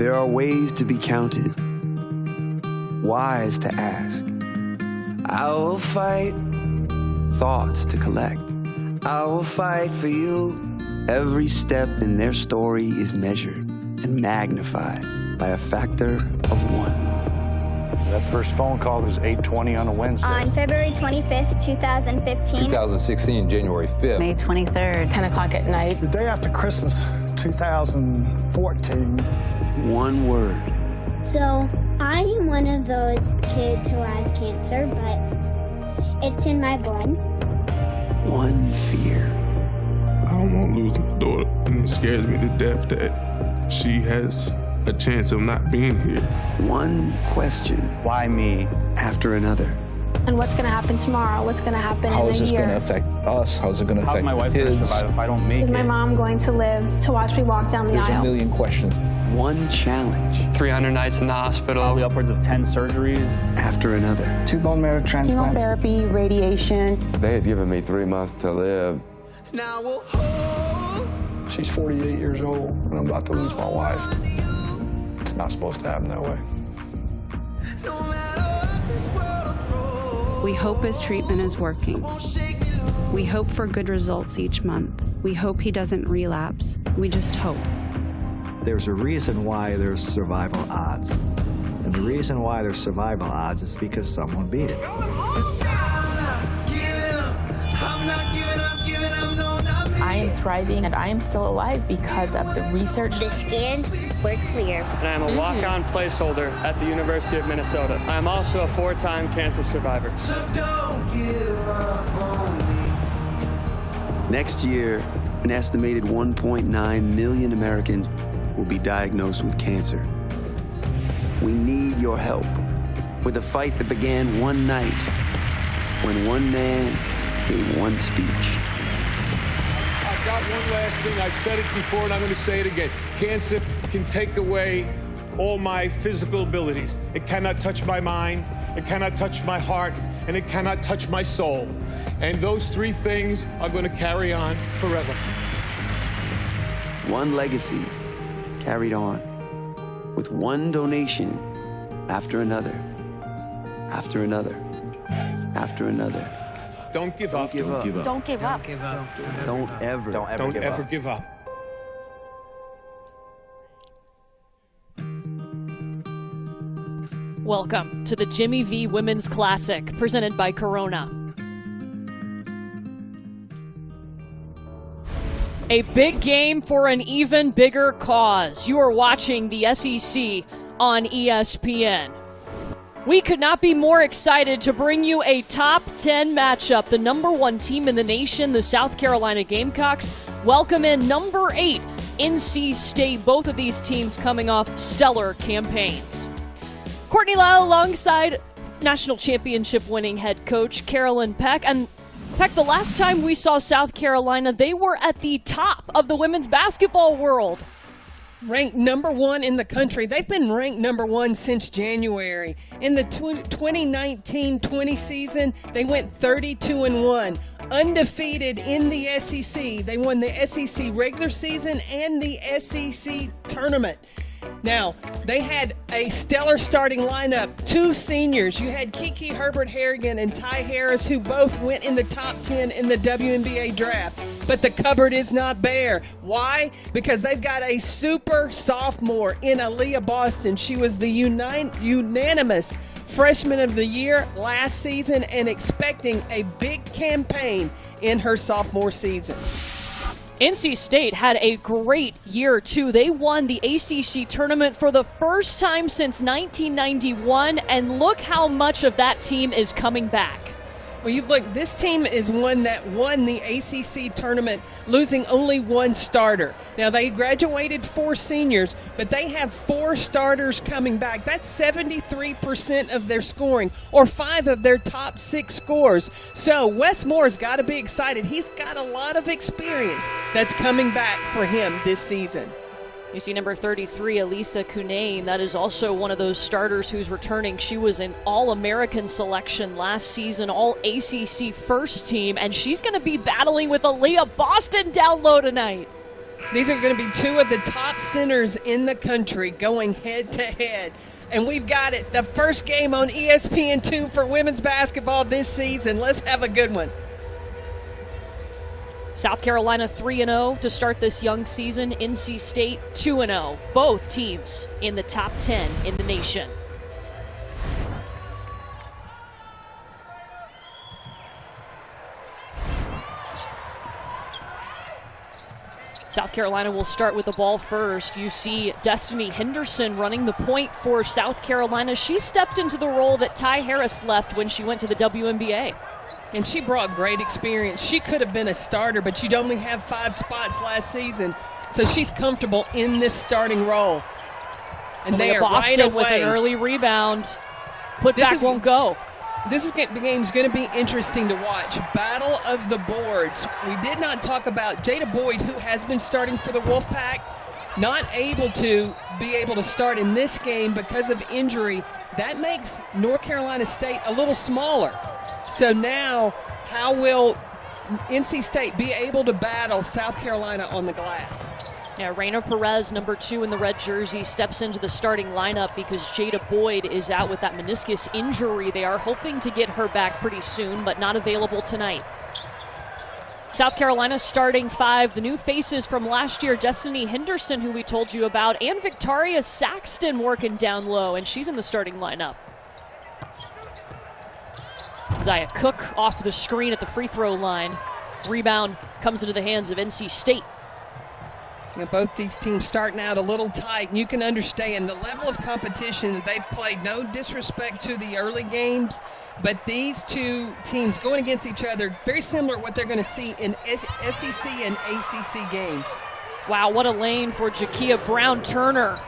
there are ways to be counted, whys to ask. I will fight, thoughts to collect. I will fight for you. Every step in their story is measured and magnified by a factor of 1. That first phone call was 8:20 on a Wednesday. On February 25th, 2015. 2016, January 5th. May 23rd. 10 o'clock at night. The day after Christmas, 2014. One word. So, I'm one of those kids who has cancer, but it's in my blood. One fear. I don't want to lose my daughter, and it scares me to death that she has a chance of not being here. One question. Why me? After another. And what's going to happen tomorrow? What's going to happen in a year? How is this going to affect us? How is it going to affect How's my wife going to survive if I don't make it? Is my mom going to live to watch me walk down the There's aisle? a million questions. One challenge. 300 nights in the hospital. Probably upwards of 10 surgeries. After another. 2 bone marrow transplants. Chemotherapy, radiation. They had given me 3 months to live. Now we'll hold. She's 48 years old, and I'm about to lose my wife. It's not supposed to happen that way. No matter what this world throws. We hope his treatment is working. We hope for good results each month. We hope he doesn't relapse. We just hope. There's a reason why there's survival odds. And the reason why there's survival odds is because someone beat it. I am thriving and I am still alive because of the research. The scans were clear. And I am a walk-on placeholder at the University of Minnesota. I am also a 4-time cancer survivor. So don't give up on me. Next year, an estimated 1.9 million Americans will be diagnosed with cancer. We need your help with a fight that began one night when one man gave one speech. I've got one last thing. I've said it before and I'm going to say it again. Cancer can take away all my physical abilities. It cannot touch my mind, it cannot touch my heart, and it cannot touch my soul. And those 3 things are going to carry on forever. One legacy carried on with one donation after another, after another, after another. Don't give up. Don't give up. Don't give up. Don't ever give up. Welcome to the Jimmy V Women's Classic, presented by Corona. A big game for an even bigger cause. You are watching the SEC on ESPN. We could not be more excited to bring you a top 10 matchup. The number 1 team in the nation, the South Carolina Gamecocks, welcome in number 8, NC State. Both of these teams coming off stellar campaigns. Courtney Lyle alongside national championship winning head coach Carolyn Peck. And Peck, the last time we saw South Carolina, they were at the top of the women's basketball world. Ranked number 1 in the country. They've been ranked number 1 since January. In the 2019-20 season, they went 32-1, undefeated in the SEC. They won the SEC regular season and the SEC tournament. Now, they had a stellar starting lineup, 2 seniors. You had Kiki Herbert-Harrigan and Ty Harris, who both went in the top 10 in the WNBA draft. But the cupboard is not bare. Why? Because they've got a super sophomore in Aaliyah Boston. She was the unanimous Freshman of the Year last season and expecting a big campaign in her sophomore season. NC State had a great year, too. They won the ACC tournament for the first time since 1991, and look how much of that team is coming back. Well, you look, this team is one that won the ACC tournament, losing only 1 starter. Now, they graduated 4 seniors, but they have 4 starters coming back. That's 73% of their scoring, or 5 of their top 6 scores. So Wes Moore's got to be excited. He's got a lot of experience that's coming back for him this season. You see number 33, Elisa Cunane. That is also one of those starters who's returning. She was an All-American selection last season, All-ACC first team, and she's going to be battling with Aaliyah Boston down low tonight. These are going to be two of the top centers in the country going head-to-head. And we've got it. The first game on ESPN2 for women's basketball this season. Let's have a good one. South Carolina 3-0 to start this young season. NC State 2-0. Both teams in the top 10 in the nation. South Carolina will start with the ball first. You see Destiny Henderson running the point for South Carolina. She stepped into the role that Ty Harris left when she went to the WNBA. And she brought great experience. She could have been a starter, but she'd only have 5 spots last season. So she's comfortable in this starting role. And they are Boston right away. With an early rebound. Putback won't go. This game is going to be interesting to watch. Battle of the boards. We did not talk about Jada Boyd, who has been starting for the Wolfpack, not able to start in this game because of injury. That makes North Carolina State a little smaller. So now, how will NC State be able to battle South Carolina on the glass? Yeah, Raina Perez, number 2 in the red jersey, steps into the starting lineup because Jada Boyd is out with that meniscus injury. They are hoping to get her back pretty soon, but not available tonight. South Carolina starting 5, the new faces from last year, Destiny Henderson, who we told you about, and Victoria Saxton working down low, and she's in the starting lineup. Zaya Cook off the screen at the free throw line. Rebound comes into the hands of NC State. Both these teams starting out a little tight, and you can understand the level of competition that they've played. No disrespect to the early games, but these two teams going against each other, very similar to what they're going to see in SEC and ACC games. Wow, what a lane for Jakia Brown-Turner.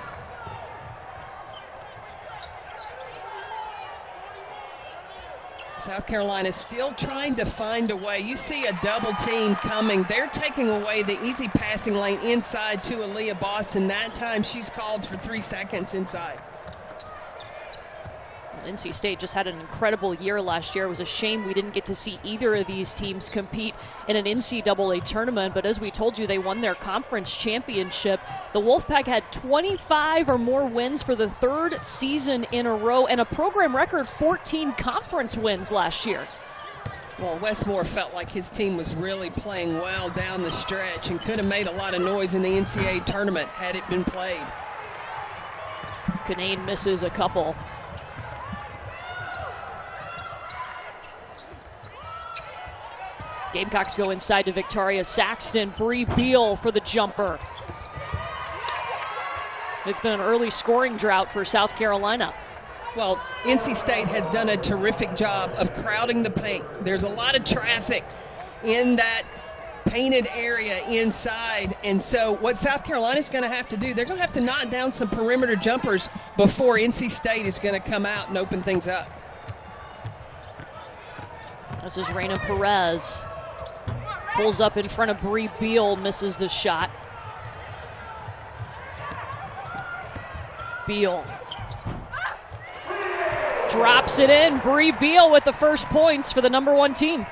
South Carolina still trying to find a way. You see a double team coming. They're taking away the easy passing lane inside to Aaliyah Boston. That time she's called for 3 seconds inside. NC State just had an incredible year last year. It was a shame we didn't get to see either of these teams compete in an NCAA tournament, but as we told you, they won their conference championship. The Wolfpack had 25 or more wins for the 3rd season in a row and a program record 14 conference wins last year. Well, Westmore felt like his team was really playing well down the stretch and could have made a lot of noise in the NCAA tournament had it been played. Canane misses a couple. Gamecocks go inside to Victoria Saxton. Bree Beal for the jumper. It's been an early scoring drought for South Carolina. Well, NC State has done a terrific job of crowding the paint. There's a lot of traffic in that painted area inside. And so what South Carolina's going to have to do, they're going to have to knock down some perimeter jumpers before NC State is going to come out and open things up. This is Raina Perez. Pulls up in front of Bree Beal, misses the shot. Beal drops it in. Bree Beal with the first points for the number 1 team.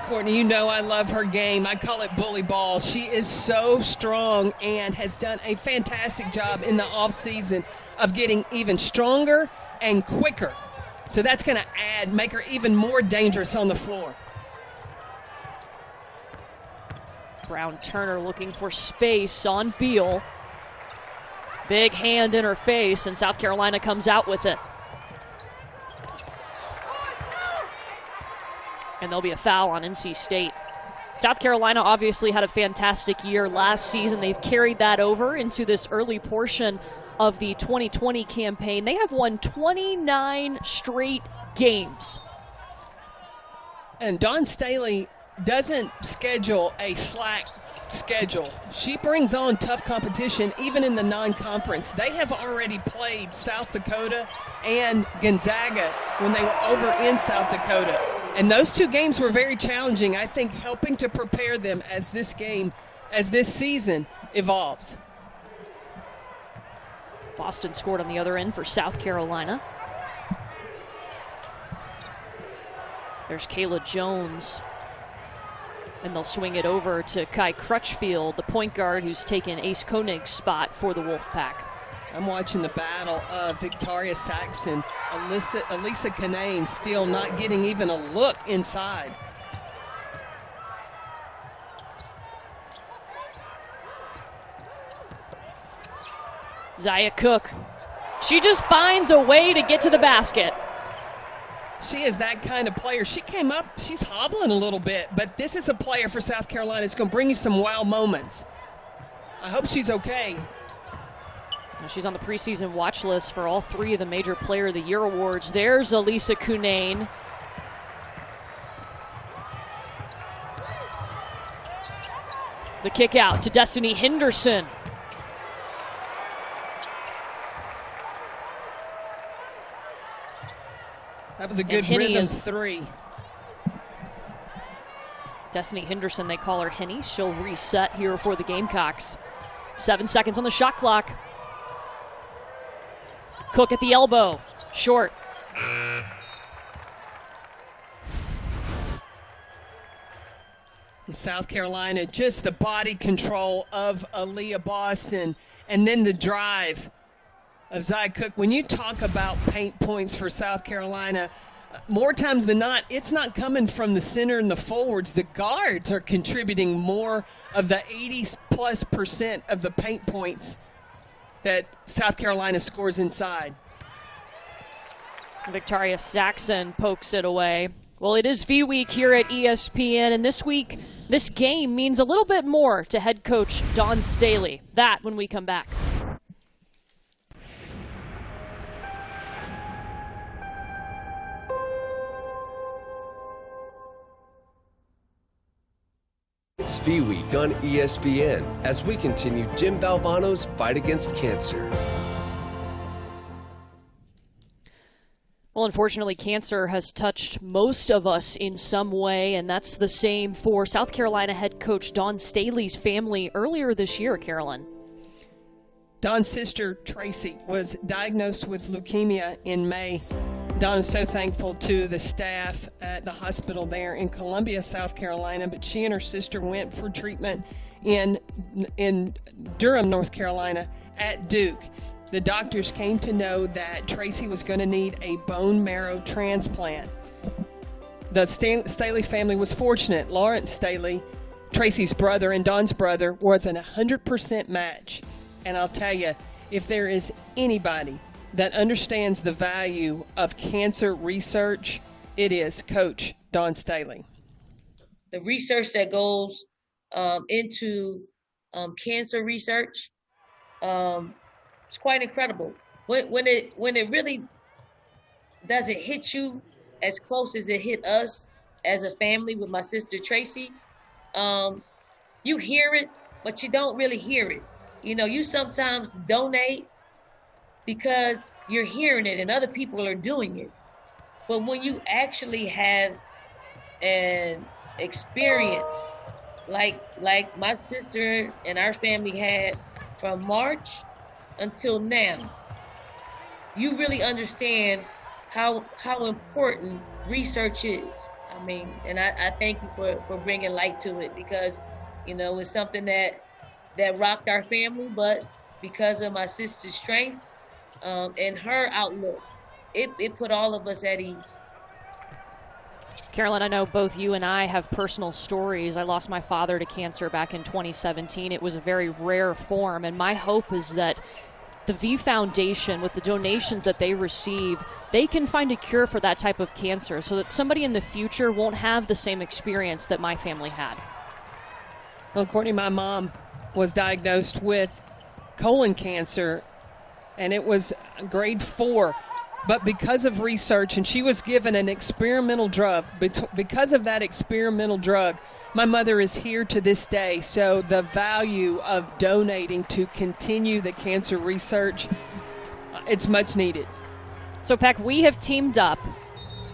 Courtney, you know I love her game. I call it bully ball. She is so strong and has done a fantastic job in the offseason of getting even stronger and quicker. So that's going to make her even more dangerous on the floor. Brown-Turner looking for space on Beal. Big hand in her face, and South Carolina comes out with it. And there'll be a foul on NC State. South Carolina obviously had a fantastic year last season. They've carried that over into this early portion of the 2020 campaign. They have won 29 straight games. And Dawn Staley doesn't schedule a slack schedule. She brings on tough competition even in the non-conference. They have already played South Dakota and Gonzaga when they were over in South Dakota. And those 2 games were very challenging, I think, helping to prepare them as this season evolves. Boston scored on the other end for South Carolina. There's Kayla Jones. And they'll swing it over to Kai Crutchfield, the point guard who's taken Ace Konig's spot for the Wolfpack. I'm watching the battle of Victoria Saxon, Elisa Kanane still not getting even a look inside. Zaya Cook. She just finds a way to get to the basket. She is that kind of player. She came up, she's hobbling a little bit, but this is a player for South Carolina that's going to bring you some wow moments. I hope she's okay. She's on the preseason watch list for all 3 of the Major Player of the Year awards. There's Elisa Kunane. The kick out to Destiny Henderson. That was a good rhythm 3. Destiny Henderson, they call her Henny. She'll reset here for the Gamecocks. 7 seconds on the shot clock. Cook at the elbow. Short. South Carolina, just the body control of Aaliyah Boston, and then the drive of Zaya Cook. When you talk about paint points for South Carolina, more times than not, it's not coming from the center and the forwards. The guards are contributing more of the 80+% of the paint points that South Carolina scores inside. Victoria Saxon pokes it away. Well, it is V Week here at ESPN, and this week, this game means a little bit more to head coach Dawn Staley. That when we come back. It's V Week on ESPN as we continue Jim Valvano's fight against cancer. Well, unfortunately, cancer has touched most of us in some way, and that's the same for South Carolina head coach Dawn Staley's family earlier this year, Carolyn. Dawn's sister, Tracy, was diagnosed with leukemia in May. Dawn is so thankful to the staff at the hospital there in Columbia, South Carolina, but she and her sister went for treatment in Durham, North Carolina at Duke. The doctors came to know that Tracy was going to need a bone marrow transplant. The Staley family was fortunate. Lawrence Staley, Tracy's brother and Dawn's brother, was an 100% match. And I'll tell you, if there is anybody that understands the value of cancer research, it is Coach Dawn Staley. The research that goes into cancer research, it's quite incredible. When it really doesn't hit you as close as it hit us as a family with my sister Tracy, you hear it, but you don't really hear it. You know, you sometimes donate because you're hearing it and other people are doing it. But when you actually have an experience like my sister and our family had from March until now, you really understand how important research is. I mean, and I thank you for bringing light to it, because, you know, it's something that rocked our family, but because of my sister's strength and her outlook, it put all of us at ease. Carolyn, I know both you and I have personal stories. I lost my father to cancer back in 2017. It was a very rare form, and my hope is that the V Foundation, with the donations that they receive, they can find a cure for that type of cancer so that somebody in the future won't have the same experience that my family had. Well, Courtney, my mom was diagnosed with colon cancer, and it was grade 4. But because of research, and she was given an experimental drug, because of that experimental drug, my mother is here to this day. So the value of donating to continue the cancer research, it's much needed. So, Peck, we have teamed up.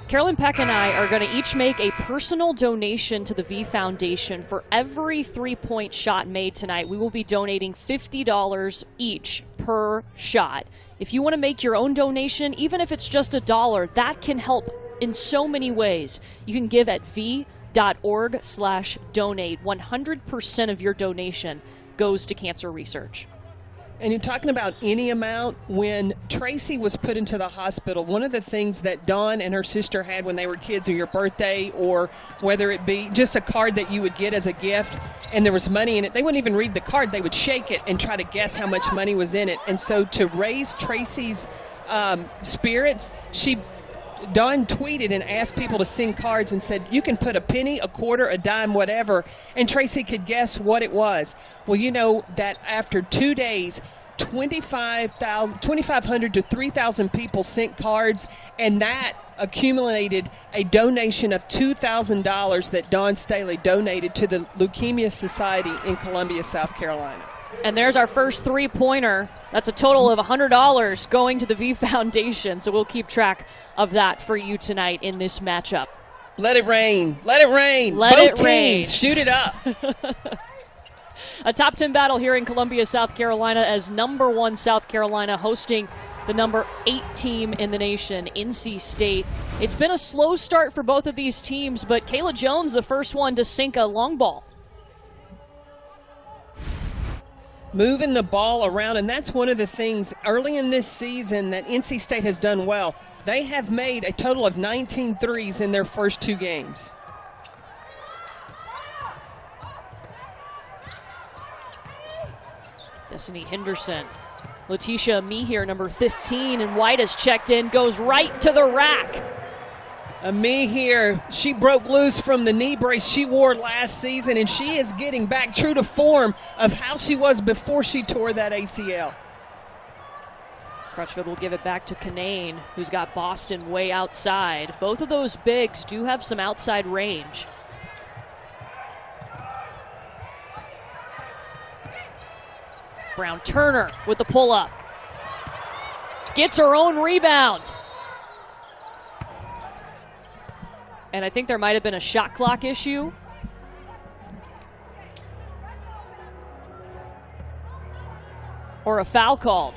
Carolyn Peck and I are going to each make a personal donation to the V Foundation. For every 3-point shot made tonight, we will be donating $50 each per shot. If you want to make your own donation, even if it's just $1, that can help in so many ways. You can give at cancer.org/donate. 100% of your donation goes to cancer research. And you're talking about any amount. When Tracy was put into the hospital, one of the things that Dawn and her sister had when they were kids, or your birthday, or whether it be just a card that you would get as a gift and there was money in it, they wouldn't even read the card. They would shake it and try to guess how much money was in it. And so to raise Tracy's spirits, Dawn tweeted and asked people to send cards and said, you can put a penny, a quarter, a dime, whatever, and Tracy could guess what it was. Well, you know that after 2 days, 2,500 to 3,000 people sent cards, and that accumulated a donation of $2,000 that Dawn Staley donated to the Leukemia Society in Columbia, South Carolina. And there's our first three-pointer. That's a total of $100 going to the V Foundation, so we'll keep track of that for you tonight in this matchup. Let it rain. Let it rain. Let Both it teams, rain. shoot it up. A top 10 battle here in Columbia, South Carolina, as number 1 South Carolina hosting the number 8 team in the nation, NC State. It's been a slow start for both of these teams, but Kayla Jones, the first one to sink a long ball. Moving the ball around, and that's one of the things early in this season that NC State has done well. They have made a total of 19 threes in their first 2 games. Destiny Henderson. Letitia Meeher, number 15, and White has checked in, goes right to the rack. Meeher, she broke loose from the knee brace she wore last season, and she is getting back true to form of how she was before she tore that ACL. Crutchfield will give it back to Kanane, who's got Boston way outside. Both of those bigs do have some outside range. Brown Turner with the pull-up. Gets her own rebound. And I think there might have been a shot clock issue. Or a foul called.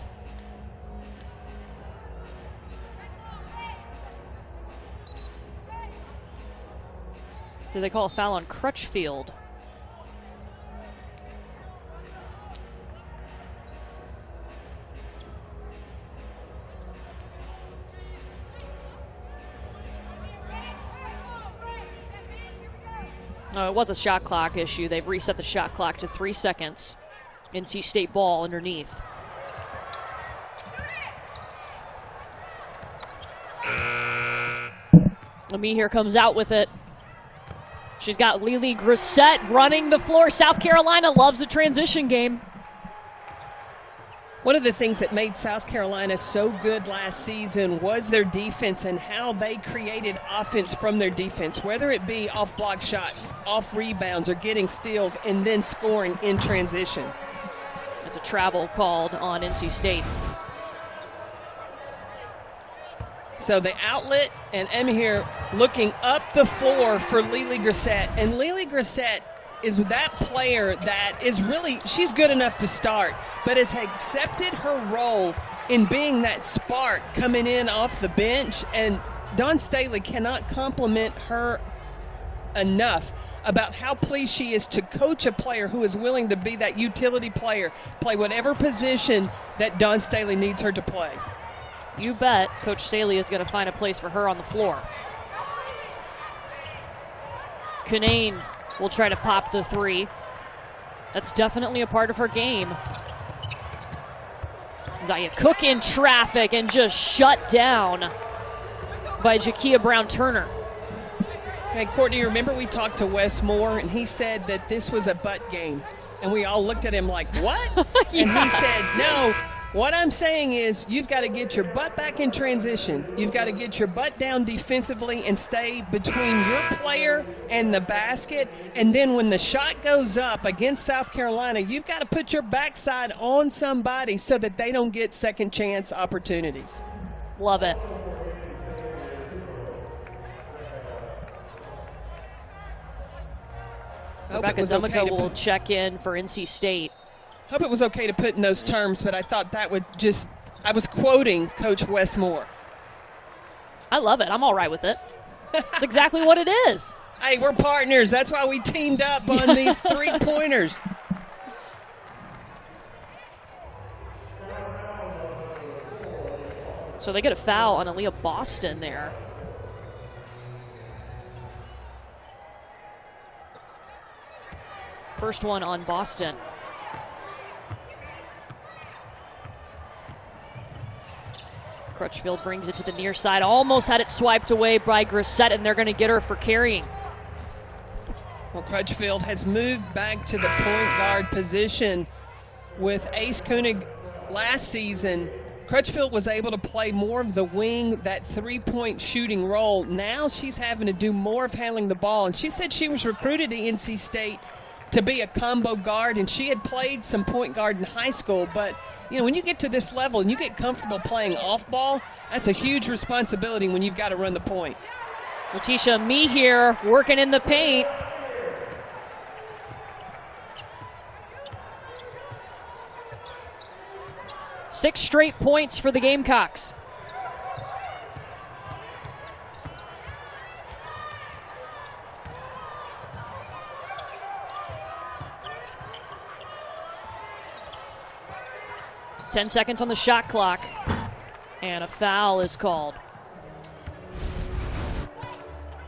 Did they call a foul on Crutchfield? No, it was a shot clock issue. They've reset the shot clock to 3 seconds. NC State ball underneath. Meeher comes out with it. She's got Lily Grissett running the floor. South Carolina loves the transition game. One of the things that made South Carolina so good last season was their defense and how they created offense from their defense, whether it be off block shots, off rebounds, or getting steals and then scoring in transition. That's a travel called on NC State. So the outlet, and Meeher looking up the floor for Lily Grissett. And Lily Grissett is that player that is really, she's good enough to start, but has accepted her role in being that spark coming in off the bench. And Dawn Staley cannot compliment her enough about how pleased she is to coach a player who is willing to be that utility player, play whatever position that Dawn Staley needs her to play. You bet Coach Staley is going to find a place for her on the floor. Kanane will try to pop the three. That's definitely a part of her game. Zaya Cook in traffic and just shut down by Jakia Brown-Turner. Hey, Courtney, remember we talked to Wes Moore, and he said that this was a butt game. And we all looked at him like, what? Yeah. And he said, no. What I'm saying is you've got to get your butt back in transition. You've got to get your butt down defensively and stay between your player and the basket. And then when the shot goes up against South Carolina, you've got to put your backside on somebody so that they don't get second chance opportunities. Love it. Rebecca Dumico will check in for NC State. Hope it was okay to put in those terms, but I thought that would just, I was quoting Coach Wes Moore. I love it. I'm all right with it. That's exactly what it is. Hey, we're partners. That's why we teamed up on these 3-pointers. So they get a foul on Aaliyah Boston there. First one on Boston. Crutchfield brings it to the near side. Almost had it swiped away by Grissett, and they're going to get her for carrying. Well, Crutchfield has moved back to the point guard position with Ace Koenig last season. Crutchfield was able to play more of the wing, that 3-point shooting role. Now she's having to do more of handling the ball. And she said she was recruited to NC State to be a combo guard, and she had played some point guard in high school. But, you know, when you get to this level and you get comfortable playing off ball, that's a huge responsibility when you've got to run the point. Letitia Me here working in the paint. Six straight points for the Gamecocks. Ten seconds on the shot clock, and a foul is called.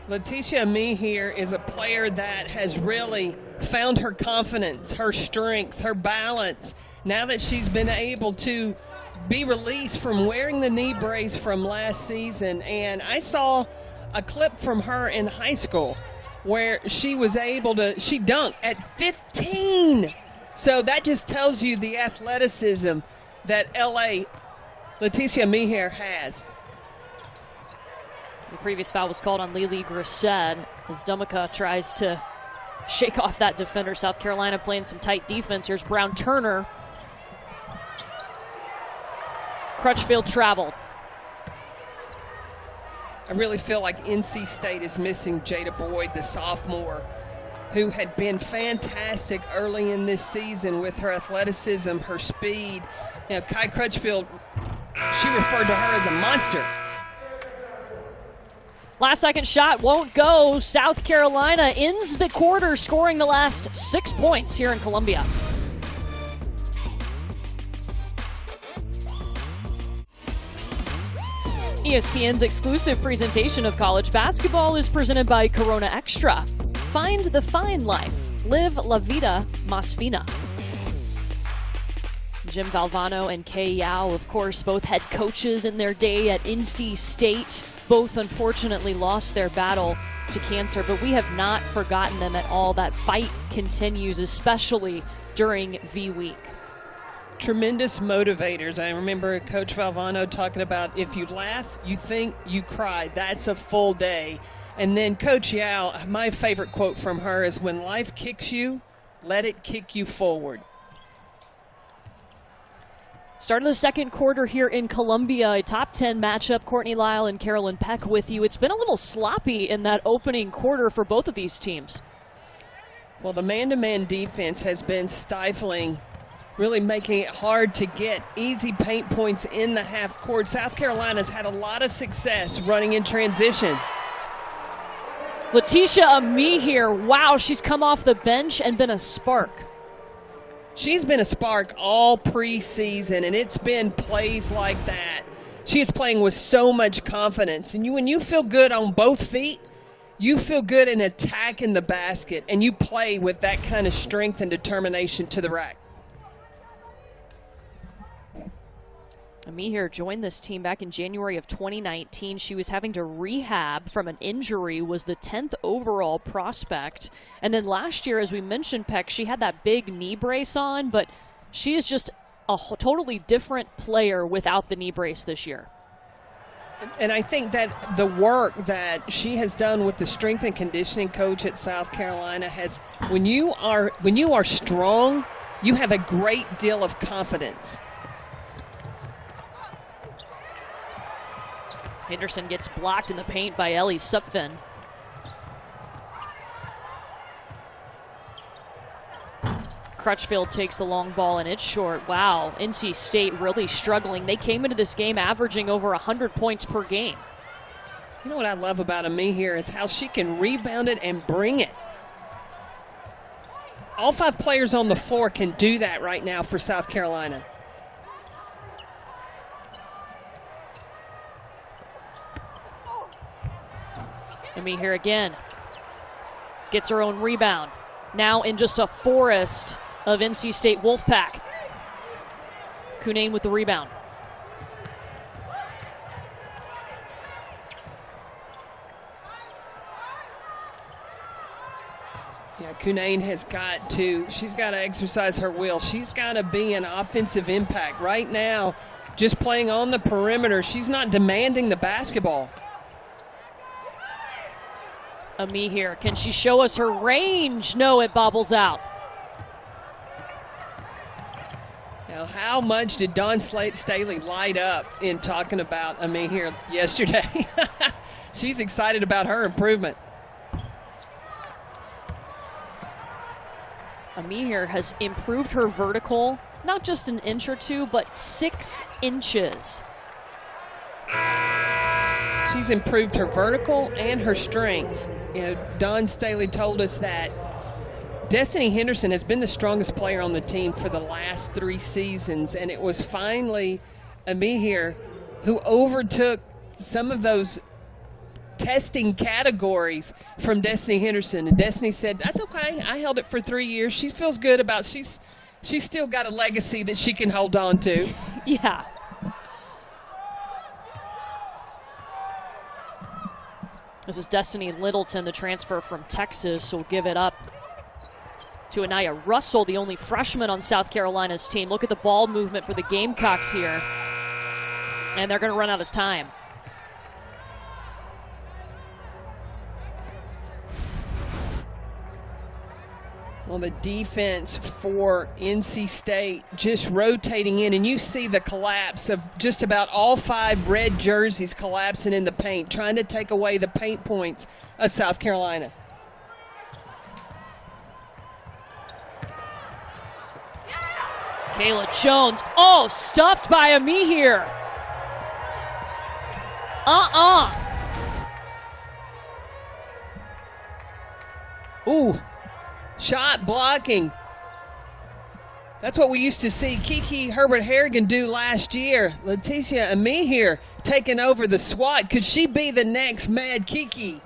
Letitia Me here is a player that has really found her confidence, her strength, her balance, now that she's been able to be released from wearing the knee brace from last season. And I saw a clip from her in high school where she was able to, she dunked at 15. So that just tells you the athleticism that Letitia Me here has. The previous foul was called on Lily Grissett as Dumica tries to shake off that defender. South Carolina playing some tight defense. Here's Brown Turner. Crutchfield traveled. I really feel like NC State is missing Jada Boyd, the sophomore, who had been fantastic early in this season with her athleticism, her speed. You know, Kai Crutchfield, she referred to her as a monster. Last second shot won't go. South Carolina ends the quarter scoring the last 6 points here in Columbia. ESPN's exclusive presentation of college basketball is presented by Corona Extra. Find the fine life. Live La Vida Más Fina. Jim Valvano and Kay Yao, of course, both head coaches in their day at NC State. Both unfortunately lost their battle to cancer, but we have not forgotten them at all. That fight continues, especially during V Week. Tremendous motivators. I remember Coach Valvano talking about if you laugh, you think, you cry. That's a full day. And then Coach Yao, my favorite quote from her is, when life kicks you, let it kick you forward. Start of the second quarter here in Columbia, a top 10 matchup. Courtney Lyle and Carolyn Peck with you. It's been a little sloppy in that opening quarter for both of these teams. Well, the man-to-man defense has been stifling, really making it hard to get easy paint points in the half court. South Carolina's had a lot of success running in transition. Letitia Me here. Wow, she's come off the bench and been a spark. She's been a spark all preseason, and it's been plays like that. She is playing with so much confidence. And when you feel good on both feet, you feel good in attacking the basket, and you play with that kind of strength and determination to the rack. Amihir joined this team back in January of 2019. She was having to rehab from an injury, was the 10th overall prospect. And then last year, as we mentioned, Peck, she had that big knee brace on, but she is just a totally different player without the knee brace this year. And I think that the work that she has done with the strength and conditioning coach at South Carolina has, when you are strong, you have a great deal of confidence. Henderson gets blocked in the paint by Ellie Supfin. Crutchfield takes the long ball, and it's short. Wow, NC State really struggling. They came into this game averaging over 100 points per game. You know what I love about Ami here is how she can rebound it and bring it. All 5 players on the floor can do that right now for South Carolina. Ami here again. Gets her own rebound. Now in just a forest of NC State Wolfpack. Cunane with the rebound. Yeah, Cunane she's got to exercise her will. She's got to be an offensive impact. Right now, just playing on the perimeter, she's not demanding the basketball. Ami here. Can she show us her range? No, it bobbles out. Now, how much did Dawn Staley light up in talking about Ami here yesterday? She's excited about her improvement. Ami here has improved her vertical, not just an inch or 2, but 6 inches. She's improved her vertical and her strength. You know, Dawn Staley told us that Destiny Henderson has been the strongest player on the team for the last 3 seasons, and it was finally Ami here who overtook some of those testing categories from Destiny Henderson. And Destiny said, that's okay. I held it for 3 years. She feels good about she's still got a legacy that she can hold on to. Yeah. This is Destiny Littleton, the transfer from Texas, who will give it up to Anaya Russell, the only freshman on South Carolina's team. Look at the ball movement for the Gamecocks here. And they're going to run out of time. Well, the defense for NC State just rotating in, and you see the collapse of just about all 5 red jerseys collapsing in the paint, trying to take away the paint points of South Carolina. Kayla Jones, stuffed by Ami here. Ooh. Shot blocking. That's what we used to see Kiki Herbert-Harrigan do last year. Leticia Ami here taking over the SWAT. Could she be the next Mad Kiki?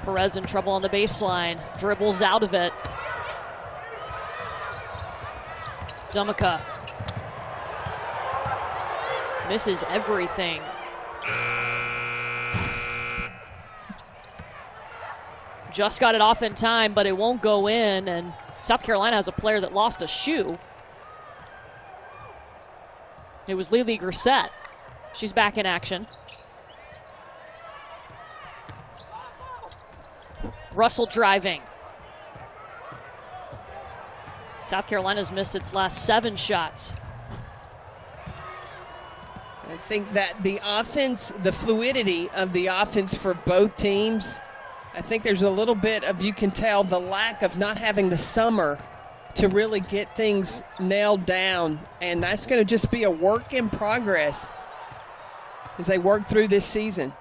Perez in trouble on the baseline. Dribbles out of it. Dumaka misses everything. Just got it off in time, but it won't go in, and South Carolina has a player that lost a shoe. It was Lily Grissett. She's back in action. Russell driving. South Carolina's missed its last 7 shots. I think that the offense, the fluidity of the offense for both teams, I think there's a little bit of, you can tell, the lack of not having the summer to really get things nailed down. And that's going to just be a work in progress as they work through this season.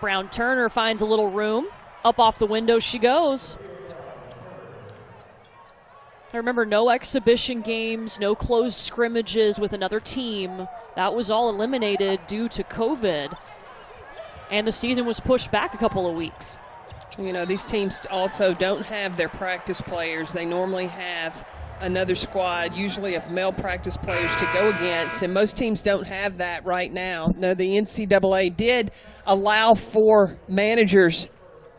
Brown Turner finds a little room. Up off the window she goes. I remember no exhibition games, no closed scrimmages with another team. That was all eliminated due to COVID. And the season was pushed back a couple of weeks. You know, these teams also don't have their practice players. They normally have another squad, usually of male practice players to go against, and most teams don't have that right now. Now, the NCAA did allow for managers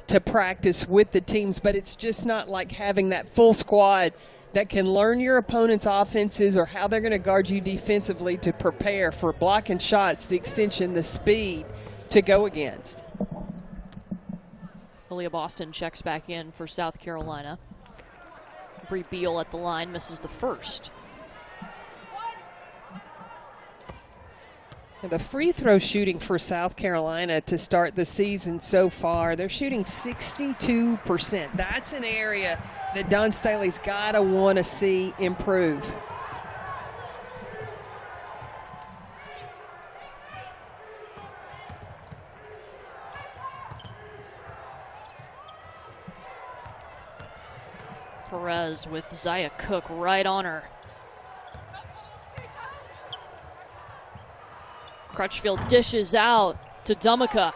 to practice with the teams, but it's just not like having that full squad that can learn your opponent's offenses or how they're going to guard you defensively to prepare for blocking shots, the extension, the speed to go against. Aaliyah Boston checks back in for South Carolina. Bree Beal at the line misses the first. The free throw shooting for South Carolina to start the season so far, they're shooting 62%. That's an area that Dawn Staley's got to want to see improve. Perez with Zaya Cook right on her. Crutchfield dishes out to Dumaka.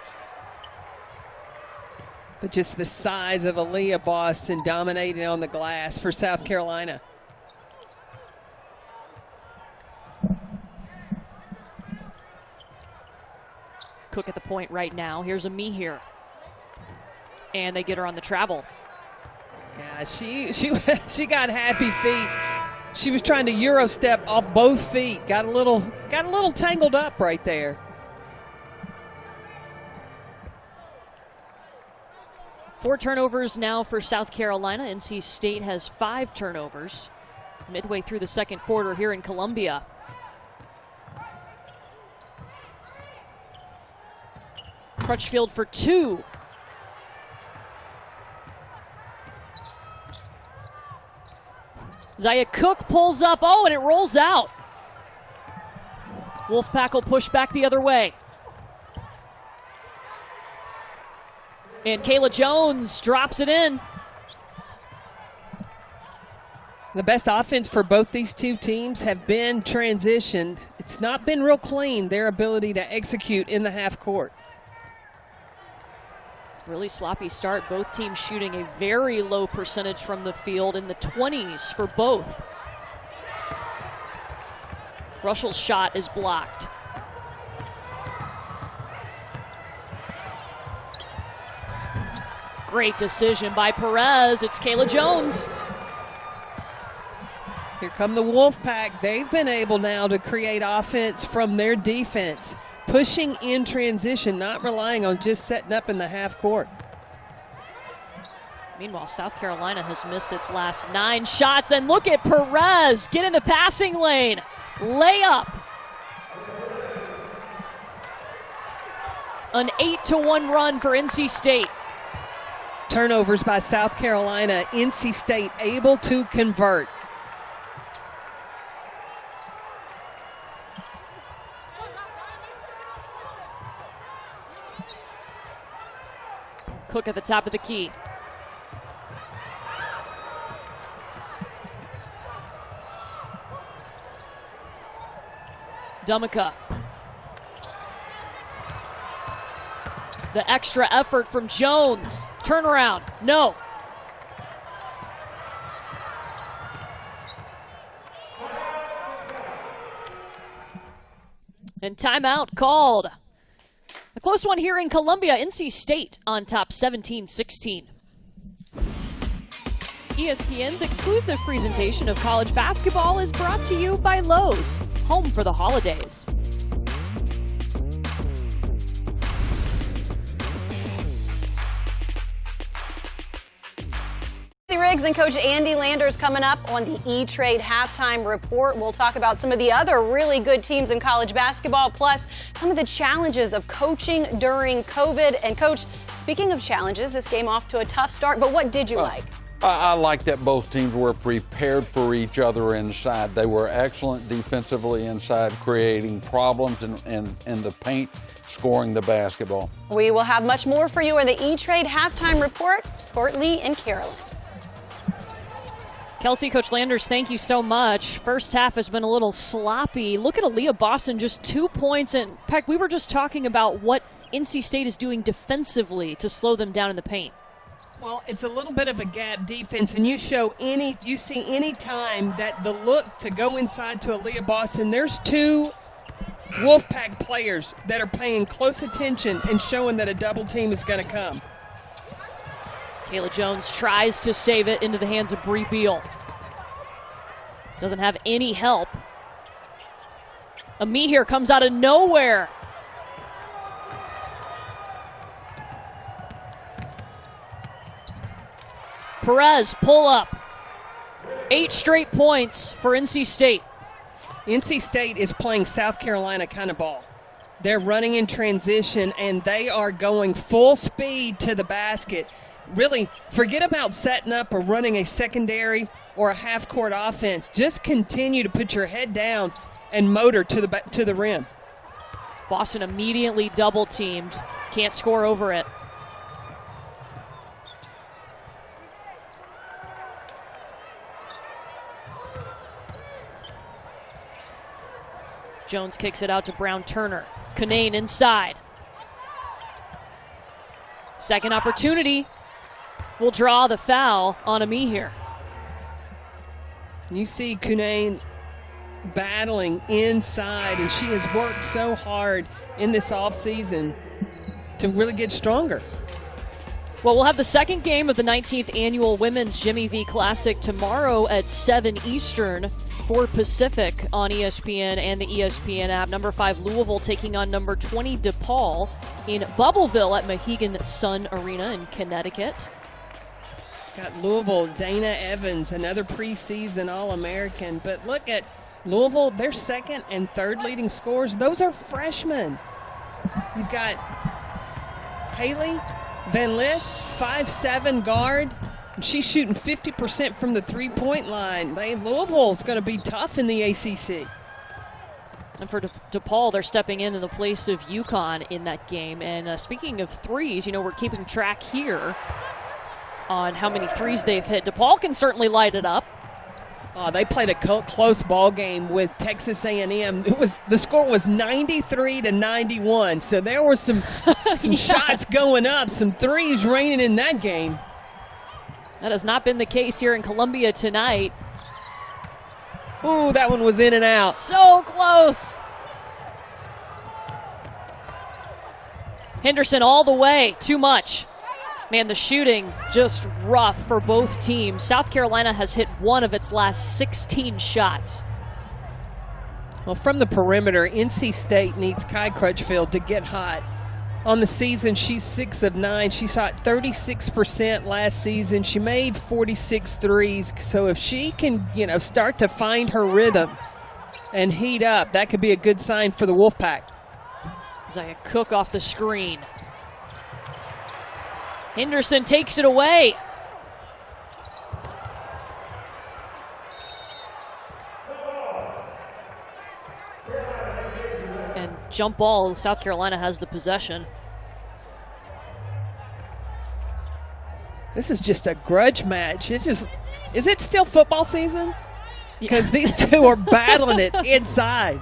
But just the size of Aaliyah Boston dominating on the glass for South Carolina. Cook at the point right now. Here's a me here. And they get her on the travel. Yeah, she got happy feet. She was trying to Euro step off both feet. Got a little tangled up right there. Four turnovers now for South Carolina. NC State has 5 turnovers midway through the second quarter here in Columbia. Crutchfield for 2. Zaya Cook pulls up, and it rolls out. Wolfpack will push back the other way. And Kayla Jones drops it in. The best offense for both these two teams have been transitioned. It's not been real clean, their ability to execute in the half court. Really sloppy start. Both teams shooting a very low percentage from the field, in the 20s for both. Russell's shot is blocked. Great decision by Perez. It's Kayla Jones. Here come the Wolfpack. They've been able now to create offense from their defense, pushing in transition, not relying on just setting up in the half court. Meanwhile, South Carolina has missed its last 9 shots, and look at Perez get in the passing lane. Layup. An 8-1 run for NC State. Turnovers by South Carolina. NC State able to convert. Cook at the top of the key. Dumaka. The extra effort from Jones. Turnaround. No. And timeout called. A close one here in Columbia. NC State on top 17-16. ESPN's exclusive presentation of college basketball is brought to you by Lowe's, home for the holidays. Riggs and Coach Andy Landers coming up on the E-Trade Halftime Report. We'll talk about some of the other really good teams in college basketball, plus some of the challenges of coaching during COVID. And Coach, speaking of challenges, this game off to a tough start, but what did you like? I like that both teams were prepared for each other inside. They were excellent defensively inside, creating problems in the paint, scoring the basketball. We will have much more for you in the E-Trade Halftime Report. Courtney and Carolyn. Kelsey, Coach Landers, thank you so much. First half has been a little sloppy. Look at Aaliyah Boston, just 2 points. And Peck, we were just talking about what NC State is doing defensively to slow them down in the paint. Well, it's a little bit of a gap defense, and you see any time that the look to go inside to Aaliyah Boston, there's 2 Wolfpack players that are paying close attention and showing that a double team is going to come. Kayla Jones tries to save it into the hands of Bree Beal. Doesn't have any help. Amihir comes out of nowhere. Perez, pull up. 8 straight points for NC State. NC State is playing South Carolina kind of ball. They're running in transition, and they are going full speed to the basket. Really, forget about setting up or running a secondary or a half-court offense. Just continue to put your head down and motor to the rim. Boston immediately double-teamed. Can't score over it. Jones kicks it out to Brown-Turner. Kanane inside. Second opportunity. Will draw the foul on Amihere. You see Kanane battling inside, and she has worked so hard in this offseason to really get stronger. Well, we'll have the second game of the 19th annual Women's Jimmy V Classic tomorrow at 7 Eastern, 4 Pacific on ESPN and the ESPN app. Number 5 Louisville taking on number 20 DePaul in Bubbleville at Mohegan Sun Arena in Connecticut. Got Louisville, Dana Evans, another preseason All-American. But look at Louisville, their second and third leading scorers. Those are freshmen. You've got Haley Van Lith, 5'7" guard. And she's shooting 50% from the three-point line. Louisville's going to be tough in the ACC. And for DePaul, they're stepping in the place of UConn in that game. And speaking of threes, we're keeping track here on how many threes they've hit. DePaul can certainly light it up. They played a close ball game with Texas A&M. The score was 93-91. So there were some shots going up, some threes raining in that game. That has not been the case here in Columbia tonight. Ooh, that one was in and out. So close. Henderson all the way. Too much. Man, the shooting just rough for both teams. South Carolina has hit one of its last 16 shots. Well, from the perimeter, NC State needs Kai Crutchfield to get hot. On the season, she's 6 of 9. She shot 36% last season. She made 46 threes. So if she can, start to find her rhythm and heat up, that could be a good sign for the Wolfpack. Zaya Cook off the screen. Henderson takes it away. And jump ball, South Carolina has the possession. This is just a grudge match. Is it still football season? Because these two are battling it inside.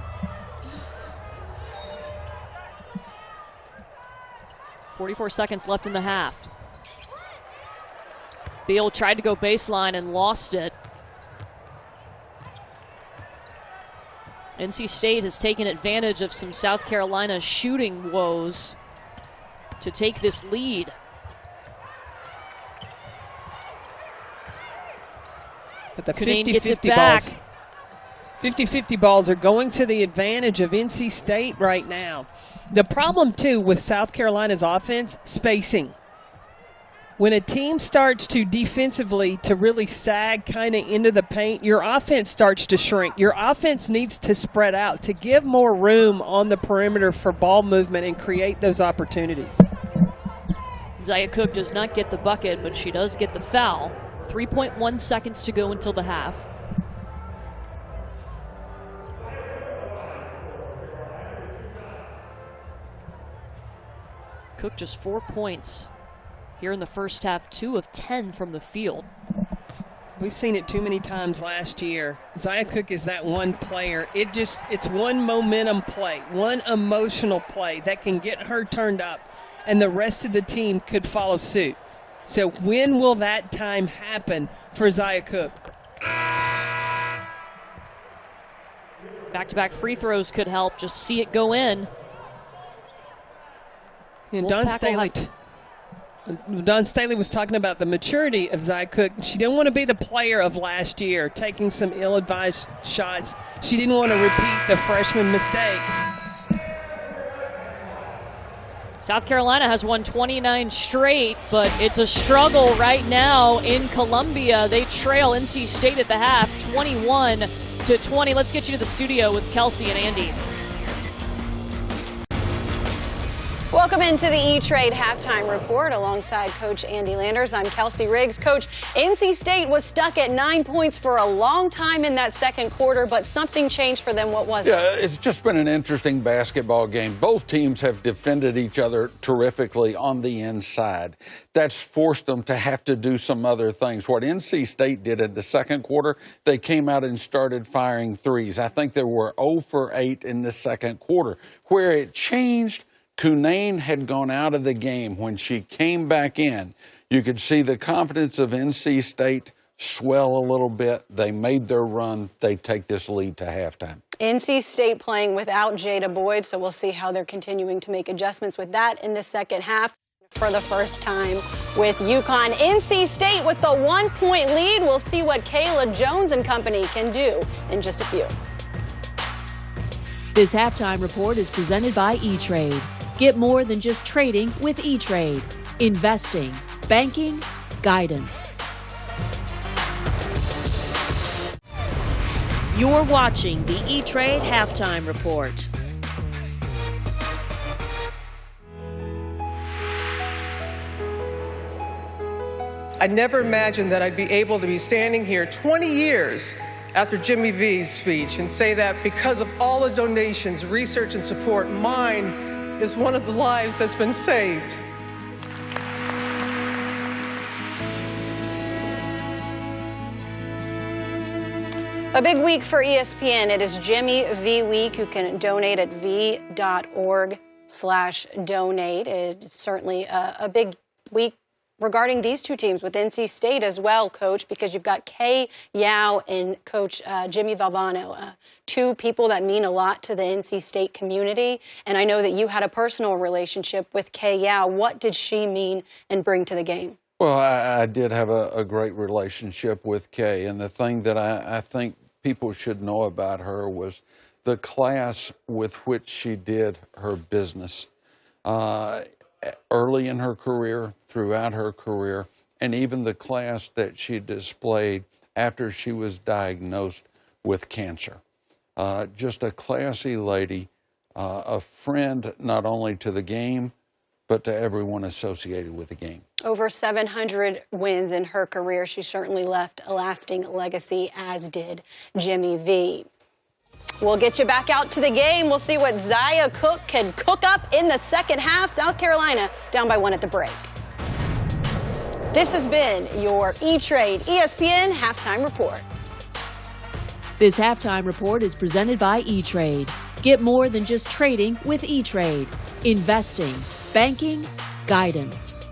44 seconds left in the half. Beal tried to go baseline and lost it. NC State has taken advantage of some South Carolina shooting woes to take this lead. But the Kanane gets it 50-50 back. balls. 50-50 balls are going to the advantage of NC State right now. The problem, too, with South Carolina's offense, spacing. When a team starts to defensively to really sag kind of into the paint, your offense starts to shrink. Your offense needs to spread out to give more room on the perimeter for ball movement and create those opportunities. Zaya Cook does not get the bucket, but she does get the foul. 3.1 seconds to go until the half. Cook just 4 points here in the first half, 2 of 10 from the field. We've seen it too many times last year. Zaya Cook is that one player. It's one momentum play, one emotional play that can get her turned up, and the rest of the team could follow suit. So when will that time happen for Zaya Cook? Back-to-back free throws could help. Just see it go in. And Don Staley was talking about the maturity of Zaya Cook. She didn't want to be the player of last year, taking some ill-advised shots. She didn't want to repeat the freshman mistakes. South Carolina has won 29 straight, but it's a struggle right now in Columbia. They trail NC State at the half, 21-20. Let's get you to the studio with Kelsey and Andy. Welcome into the E-Trade halftime report alongside Coach Andy Landers. I'm Kelsey Riggs. Coach, NC State was stuck at 9 points for a long time in that second quarter, but something changed for them. What was it? Yeah, it's just been an interesting basketball game. Both teams have defended each other terrifically on the inside. That's forced them to have to do some other things. What NC State did in the second quarter, they came out and started firing threes. I think they were 0 for 8 in the second quarter. Where it changed, Cunane had gone out of the game. When she came back in, you could see the confidence of NC State swell a little bit. They made their run. They take this lead to halftime. NC State playing without Jada Boyd, so we'll see how they're continuing to make adjustments with that in the second half. For the first time with UConn, NC State with the 1-point lead. We'll see what Kayla Jones and company can do in just a few. This halftime report is presented by E-Trade. Get more than just trading with E-Trade. Investing, banking, guidance. You're watching the E-Trade halftime report. I never imagined that I'd be able to be standing here 20 years after Jimmy V's speech and say that because of all the donations, research, and support, mine is one of the lives that's been saved. A big week for ESPN. It is Jimmy V Week. You can donate at v.org/donate. It's certainly a big week regarding these two teams with NC State as well, Coach, because you've got Kay Yao and Coach Jimmy Valvano, two people that mean a lot to the NC State community. And I know that you had a personal relationship with Kay Yao. What did she mean and bring to the game? Well, I did have a great relationship with Kay, and the thing that I think people should know about her was the class with which she did her business. Early in her career, throughout her career, and even the class that she displayed after she was diagnosed with cancer. Just a classy lady, a friend not only to the game, but to everyone associated with the game. Over 700 wins in her career. She certainly left a lasting legacy, as did Jimmy V. We'll get you back out to the game. We'll see what Zaya Cook can cook up in the second half. South Carolina down by 1 at the break. This has been your E-Trade ESPN Halftime Report. This halftime report is presented by E-Trade. Get more than just trading with E-Trade. Investing, banking, guidance.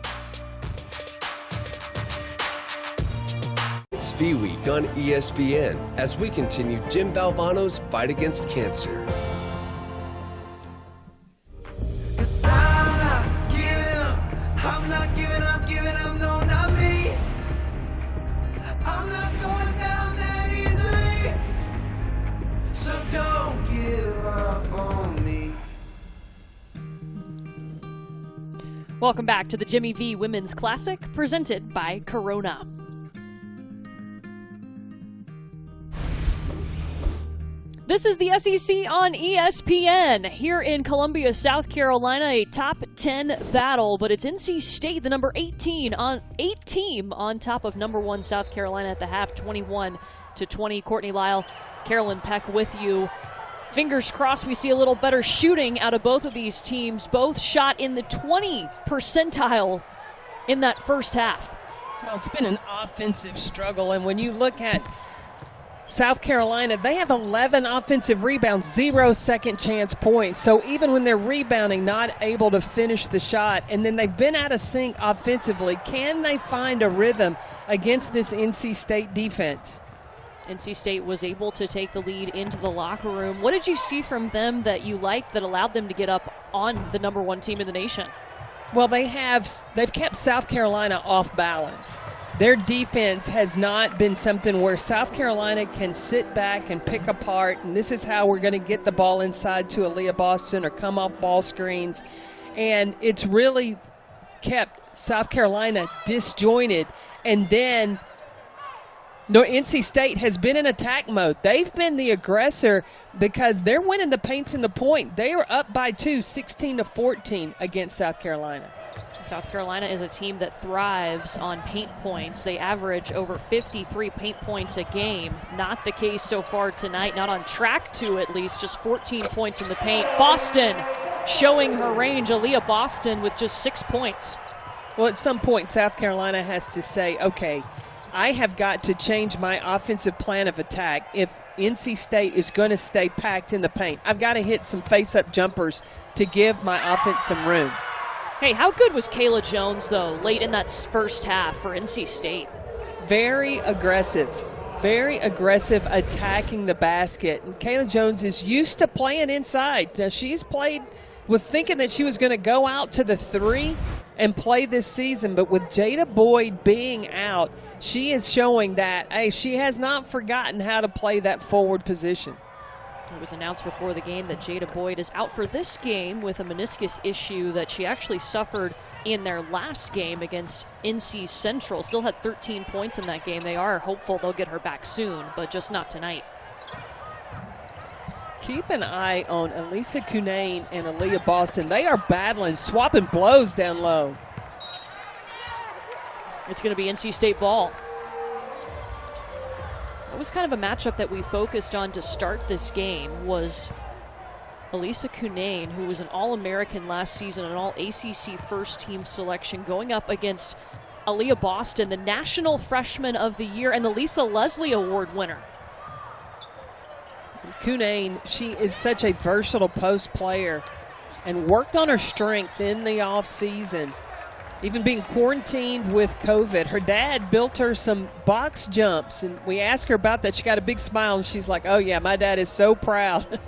It's V Week on ESPN as we continue Jim Valvano's fight against cancer. I'm not giving up, no, not me. I'm not going down that easily. So don't give up on me. Welcome back to the Jimmy V Women's Classic, presented by Corona. This is the SEC on ESPN. Here in Columbia, South Carolina, a top 10 battle, but it's NC State, the number 8 team on top of number 1 South Carolina at the half, 21-20. Courtney Lyle, Carolyn Peck with you. Fingers crossed we see a little better shooting out of both of these teams. Both shot in the 20 percentile in that first half. Well, it's been an offensive struggle, and when you look at South Carolina, they have 11 offensive rebounds, 0 second chance points. So even when they're rebounding, not able to finish the shot, and then they've been out of sync offensively, can they find a rhythm against this NC State defense? NC State was able to take the lead into the locker room. What did you see from them that you liked that allowed them to get up on the number 1 team in the nation? Well, they've kept South Carolina off balance. Their defense has not been something where South Carolina can sit back and pick apart, and this is how we're going to get the ball inside to Aaliyah Boston or come off ball screens. And it's really kept South Carolina disjointed. And then NC State has been in attack mode. They've been the aggressor because they're winning the paints and the point. They are up by 2, 16-14 against South Carolina. South Carolina is a team that thrives on paint points. They average over 53 paint points a game. Not the case so far tonight, not on track to at least, just 14 points in the paint. Boston showing her range. Aaliyah Boston with just 6 points. Well, at some point, South Carolina has to say, okay, I have got to change my offensive plan of attack if NC State is going to stay packed in the paint. I've got to hit some face-up jumpers to give my offense some room. Hey, how good was Kayla Jones, though, late in that first half for NC State? Very aggressive attacking the basket. And Kayla Jones is used to playing inside. Now, was thinking that she was going to go out to the 3 and play this season, but with Jada Boyd being out, she is showing that, hey, she has not forgotten how to play that forward position. It was announced before the game that Jada Boyd is out for this game with a meniscus issue that she actually suffered in their last game against NC Central. Still had 13 points in that game. They are hopeful they'll get her back soon, but just not tonight. Keep an eye on Elisa Cunane and Aaliyah Boston. They are battling, swapping blows down low. It's going to be NC State ball. That was kind of a matchup that we focused on to start this game, was Elisa Cunane, who was an All-American last season, an All-ACC first-team selection, going up against Aaliyah Boston, the National Freshman of the Year and the Lisa Leslie Award winner. Cunane, she is such a versatile post player and worked on her strength in the offseason. Even being quarantined with COVID, her dad built her some box jumps, and we asked her about that. She got a big smile, and she's like, oh, yeah, my dad is so proud.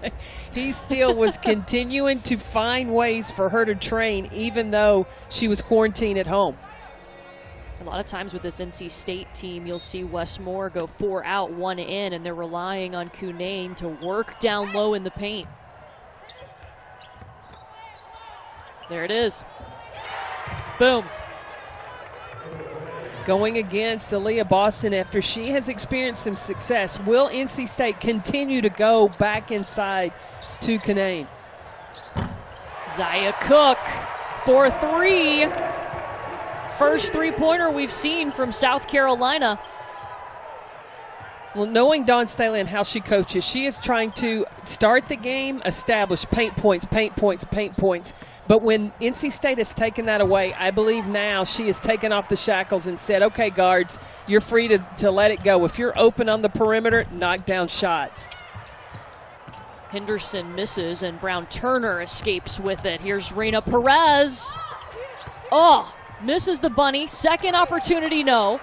He still was continuing to find ways for her to train, even though she was quarantined at home. A lot of times with this NC State team, you'll see Wes Moore go 4 out, 1 in, and they're relying on Cunane to work down low in the paint. There it is. Boom. Going against Aaliyah Boston after she has experienced some success. Will NC State continue to go back inside to Cunane? Zaya Cook for 3. First three-pointer we've seen from South Carolina. Well, knowing Dawn Staley and how she coaches, she is trying to start the game, establish paint points, paint points, paint points. But when NC State has taken that away, I believe now she has taken off the shackles and said, okay, guards, you're free to let it go. If you're open on the perimeter, knock down shots. Henderson misses, and Brown-Turner escapes with it. Here's Reina Perez. Oh, misses the bunny. Second opportunity, no.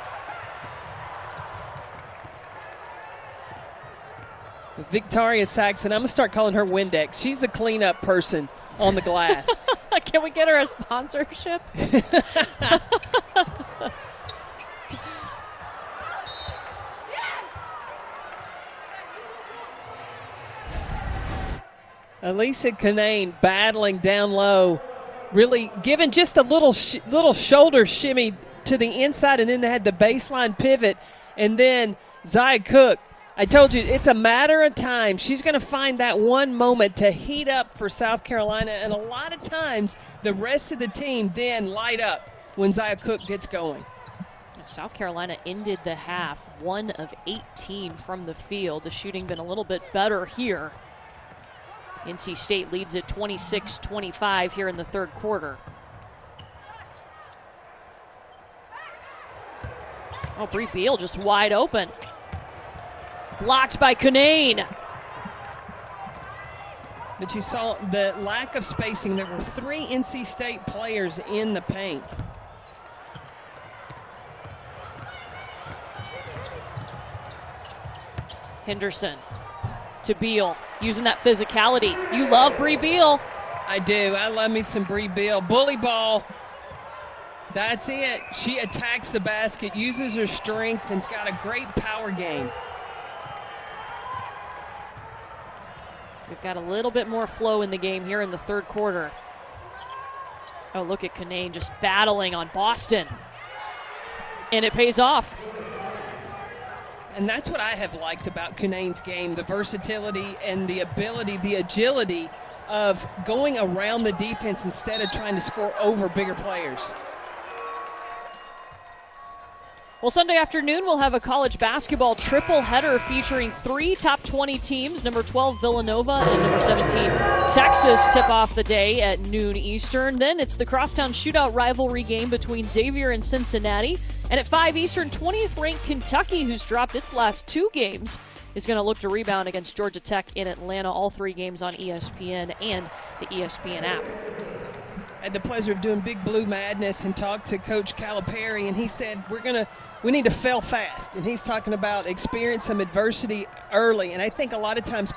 Victoria Saxon, I'm going to start calling her Windex. She's the cleanup person on the glass. Can we get her a sponsorship? Elisa Cunane battling down low, really giving just a little shoulder shimmy to the inside, and then they had the baseline pivot, and then Zaya Cook. I told you, it's a matter of time. She's going to find that one moment to heat up for South Carolina, and a lot of times the rest of the team then light up when Zaya Cook gets going. South Carolina ended the half 1 of 18 from the field. The shooting been a little bit better here. NC State leads at 26-25 here in the third quarter. Oh, Bree Beal just wide open. Blocked by Cunane. But you saw the lack of spacing. There were 3 NC State players in the paint. Henderson to Beal, using that physicality. You love Bree Beal. I do. I love me some Bree Beal. Bully ball. That's it. She attacks the basket, uses her strength, and's got a great power game. We've got a little bit more flow in the game here in the third quarter. Oh, look at Cunane just battling on Boston. And it pays off. And that's what I have liked about Cunane's game, the versatility and the ability, the agility of going around the defense instead of trying to score over bigger players. Well, Sunday afternoon, we'll have a college basketball triple header featuring 3 top 20 teams. Number 12, Villanova, and number 17, Texas, tip off the day at noon Eastern. Then it's the crosstown shootout rivalry game between Xavier and Cincinnati. And at 5 Eastern, 20th-ranked Kentucky, who's dropped its last 2 games, is going to look to rebound against Georgia Tech in Atlanta. All 3 games on ESPN and the ESPN app. I had the pleasure of doing Big Blue Madness and talked to Coach Calipari, and he said we need to fail fast. And he's talking about experience some adversity early. And I think a lot of times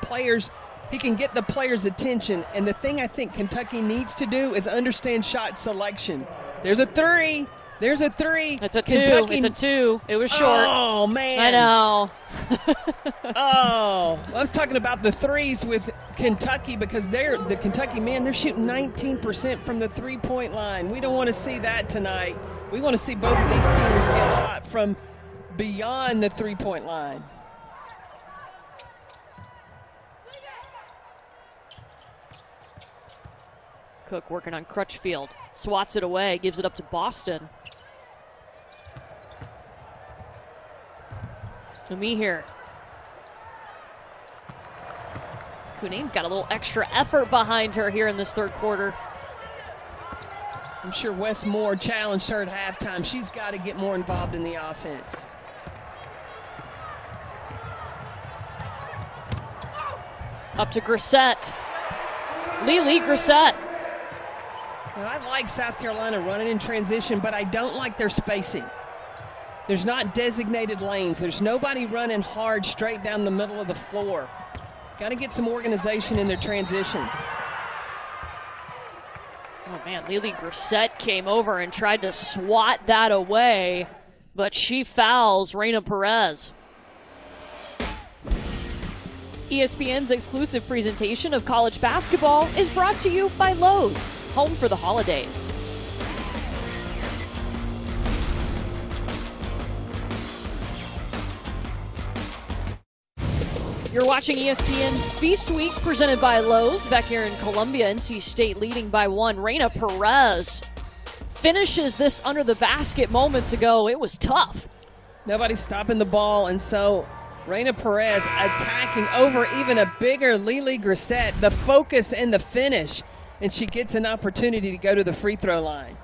he can get the players' attention. And the thing I think Kentucky needs to do is understand shot selection. There's a 3. There's a 3. It's a 2. It's a 2. It was short. Oh, man. I know. I was talking about the 3s with Kentucky because the Kentucky men, they're shooting 19% from the three-point line. We don't want to see that tonight. We want to see both of these teams get hot from beyond the three-point line. Cook working on Crutchfield. Swats it away, gives it up to Boston. Me here. Cunane's got a little extra effort behind her here in this third quarter. I'm sure Wes Moore challenged her at halftime. She's got to get more involved in the offense. Up to Grissett. Lily Grissett. Now, I like South Carolina running in transition, but I don't like their spacing. There's not designated lanes. There's nobody running hard straight down the middle of the floor. Got to get some organization in their transition. Oh, man, Lily Grissett came over and tried to swat that away, but she fouls Reina Perez. ESPN's exclusive presentation of college basketball is brought to you by Lowe's, home for the holidays. You're watching ESPN's Feast Week presented by Lowe's. Back here in Columbia, NC State leading by 1. Reina Perez finishes this under the basket moments ago. It was tough. Nobody's stopping the ball, and so Reina Perez attacking over even a bigger Lily Grissett. The focus and the finish, and she gets an opportunity to go to the free throw line.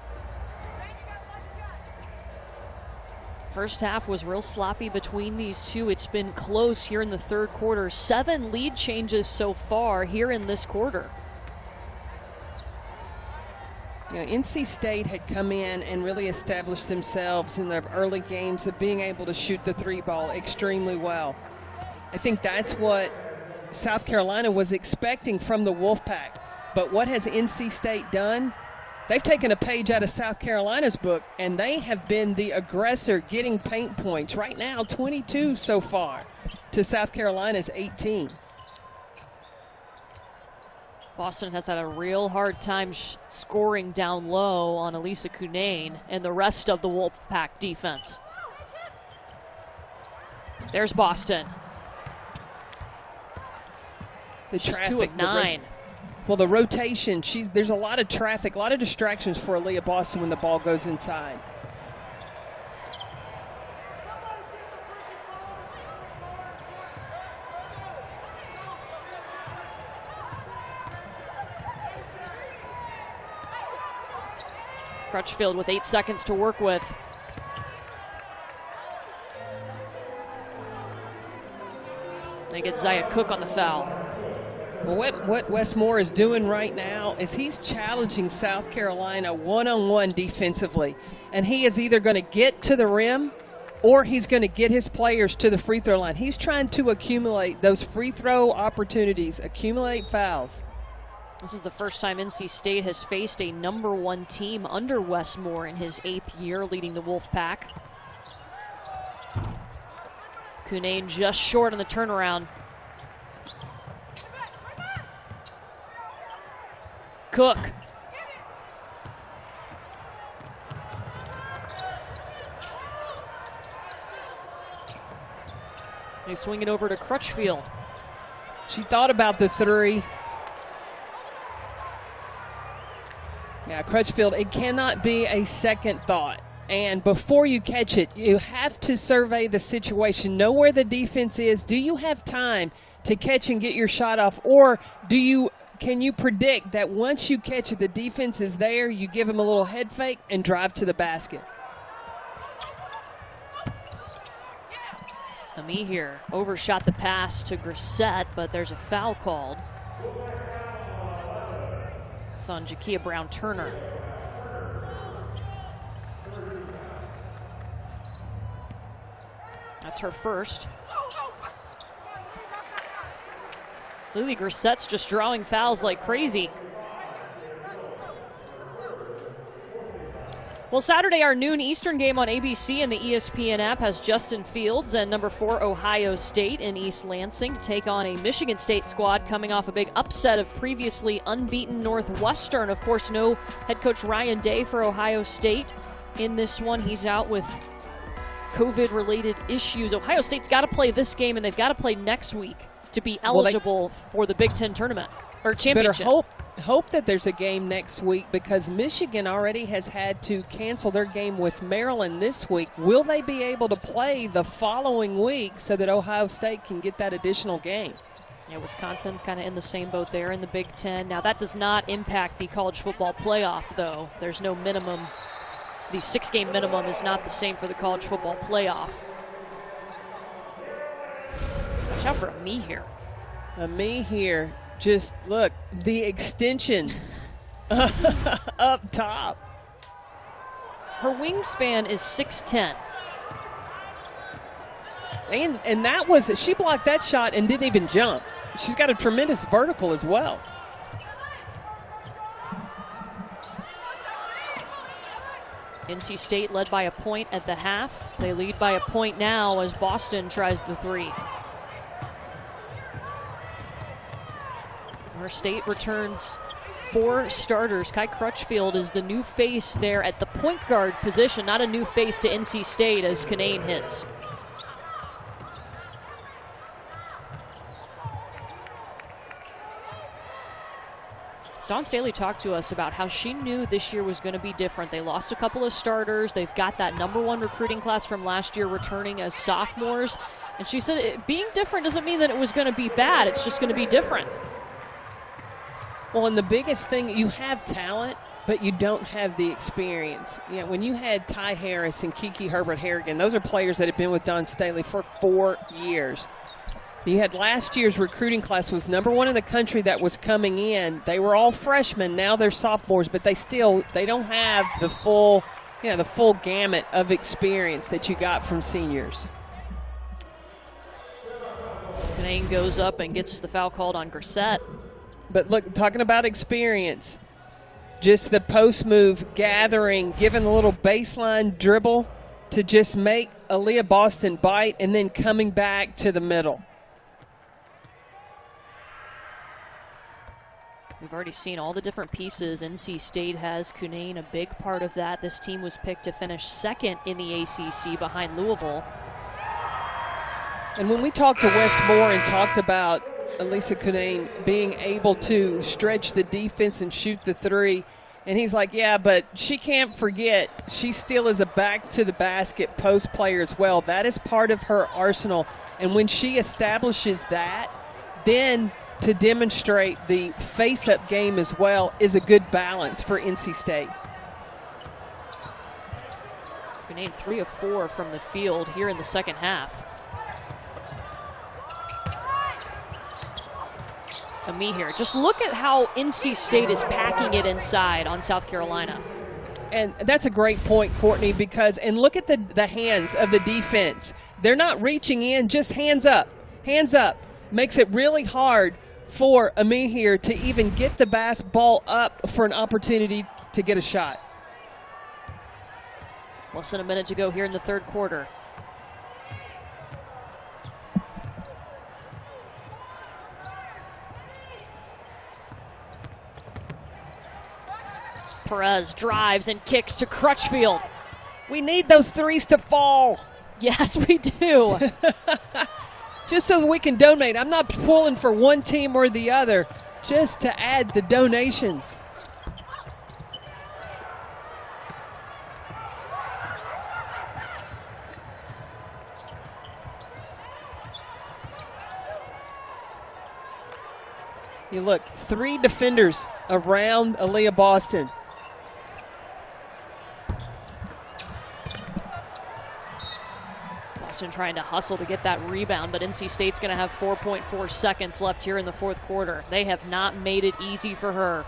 First half was real sloppy between these two. It's been close here in the third quarter. 7 lead changes so far here in this quarter. You know, NC State had come in and really established themselves in their early games of being able to shoot the 3 ball extremely well. I think that's what South Carolina was expecting from the Wolfpack. But what has NC State done? They've taken a page out of South Carolina's book, and they have been the aggressor getting paint points. Right now, 22 so far to South Carolina's 18. Boston has had a real hard time scoring down low on Elisa Cunane and the rest of the Wolfpack defense. There's Boston. She's 2 of 9. Well, the rotation, there's a lot of traffic, a lot of distractions for Aaliyah Boston when the ball goes inside. Crutchfield with 8 seconds to work with. They get Zaya Cook on the foul. Well, what Wes Moore is doing right now is he's challenging South Carolina one-on-one defensively. And he is either going to get to the rim or he's going to get his players to the free throw line. He's trying to accumulate those free throw opportunities, accumulate fouls. This is the first time NC State has faced a number 1 team under Wes Moore in his 8th year leading the Wolfpack. Cunane just short on the turnaround. Cook. They swing it over to Crutchfield. She thought about the three. Yeah, Crutchfield, it cannot be a second thought. And before you catch it, you have to survey the situation, know where the defense is. Do you have time to catch and get your shot off? Or can you predict that once you catch it, the defense is there, you give them a little head fake and drive to the basket? Ami here overshot the pass to Grissett, but there's a foul called. It's on Jakia Brown-Turner. That's her first. Lily Grissett's just drawing fouls like crazy. Well, Saturday, our noon Eastern game on ABC and the ESPN app has Justin Fields and number 4 Ohio State in East Lansing to take on a Michigan State squad coming off a big upset of previously unbeaten Northwestern. Of course, no head coach Ryan Day for Ohio State in this one. He's out with COVID-related issues. Ohio State's got to play this game, and they've got to play next week to be eligible for the Big Ten tournament or championship. Better hope that there's a game next week, because Michigan already has had to cancel their game with Maryland this week. Will they be able to play the following week so that Ohio State can get that additional game? Yeah, Wisconsin's kind of in the same boat there in the Big Ten. Now, that does not impact the college football playoff, though. There's no minimum. The 6-game minimum is not the same for the college football playoff. Watch out for Ami here. Ami here. Just look, the extension up top. Her wingspan is 6'10". And that was, she blocked that shot and didn't even jump. She's got a tremendous vertical as well. NC State led by a point at the half. They lead by a point now as Boston tries the three. Our State returns 4 starters. Kai Crutchfield is the new face there at the point guard position, not a new face to NC State as Kanane hits. Dawn Staley talked to us about how she knew this year was going to be different. They lost a couple of starters. They've got that #1 recruiting class from last year returning as sophomores. And she said being different doesn't mean that it was going to be bad. It's just going to be different. Well, and the biggest thing, you have talent, but you don't have the experience. You know, when you had Ty Harris and Kiki Herbert-Harrigan, those are players that have been with Dawn Staley for 4 years. You had last year's recruiting class was #1 in the country that was coming in. They were all freshmen. Now they're sophomores, but they don't have the full gamut of experience that you got from seniors. Kanane goes up and gets the foul called on Grissett. But look, talking about experience, just the post move, gathering, giving a little baseline dribble to just make Aaliyah Boston bite, and then coming back to the middle. We've already seen all the different pieces NC State has. Kanane a big part of that. This team was picked to finish 2nd in the ACC behind Louisville. And when we talked to Wes Moore and talked about Elisa Kanane being able to stretch the defense and shoot the three, and he's like, yeah, but she can't forget she still is a back-to-the-basket post player as well. That is part of her arsenal. And when she establishes that, then to demonstrate the face-up game as well is a good balance for NC State. Kanane 3 of 4 from the field here in the second half. Ami here. Just look at how NC State is packing it inside on South Carolina. And that's a great point, Courtney, because, and look at the hands of the defense. They're not reaching in, just hands up. Hands up. Makes it really hard for Ami here to even get the ball up for an opportunity to get a shot. Less than a minute to go here in the third quarter. Perez drives and kicks to Crutchfield. We need those threes to fall. Yes, we do. just so that we can donate. I'm not pulling for one team or the other, just to add the donations. You look, 3 defenders around Aaliyah Boston. Boston trying to hustle to get that rebound, but NC State's going to have 4.4 seconds left here in the fourth quarter. They have not made it easy for her.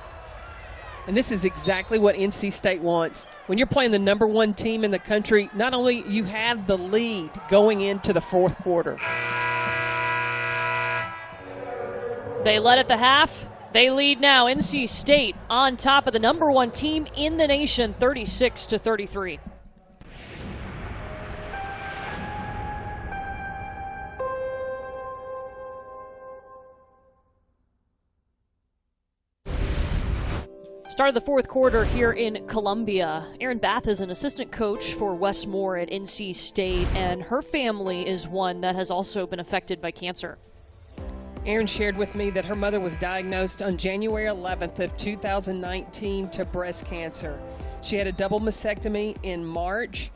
And this is exactly what NC State wants. When you're playing the number 1 team in the country, not only you have the lead going into the fourth quarter. They led at the half. They lead now. NC State on top of the number 1 team in the nation, 36-33. Start of the fourth quarter here in Columbia. Erin Bath is an assistant coach for Wes Moore at NC State, and her family is one that has also been affected by cancer. Erin shared with me that her mother was diagnosed on January 11th of 2019 to breast cancer. She had a double mastectomy in March,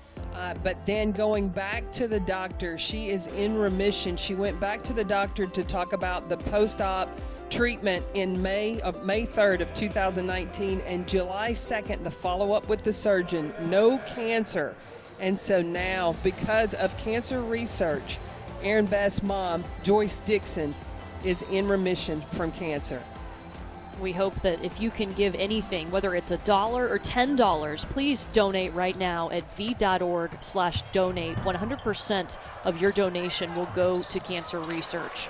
but then going back to the doctor, she is in remission. She went back to the doctor to talk about the post-op treatment in May 3rd of 2019, and July 2nd, the follow-up with the surgeon, no cancer. And so now, because of cancer research, Erin Bath's mom, Joyce Dixon, is in remission from cancer. We hope that if you can give anything, whether it's $1 or $10, please donate right now at v.org/donate. 100% of your donation will go to cancer research.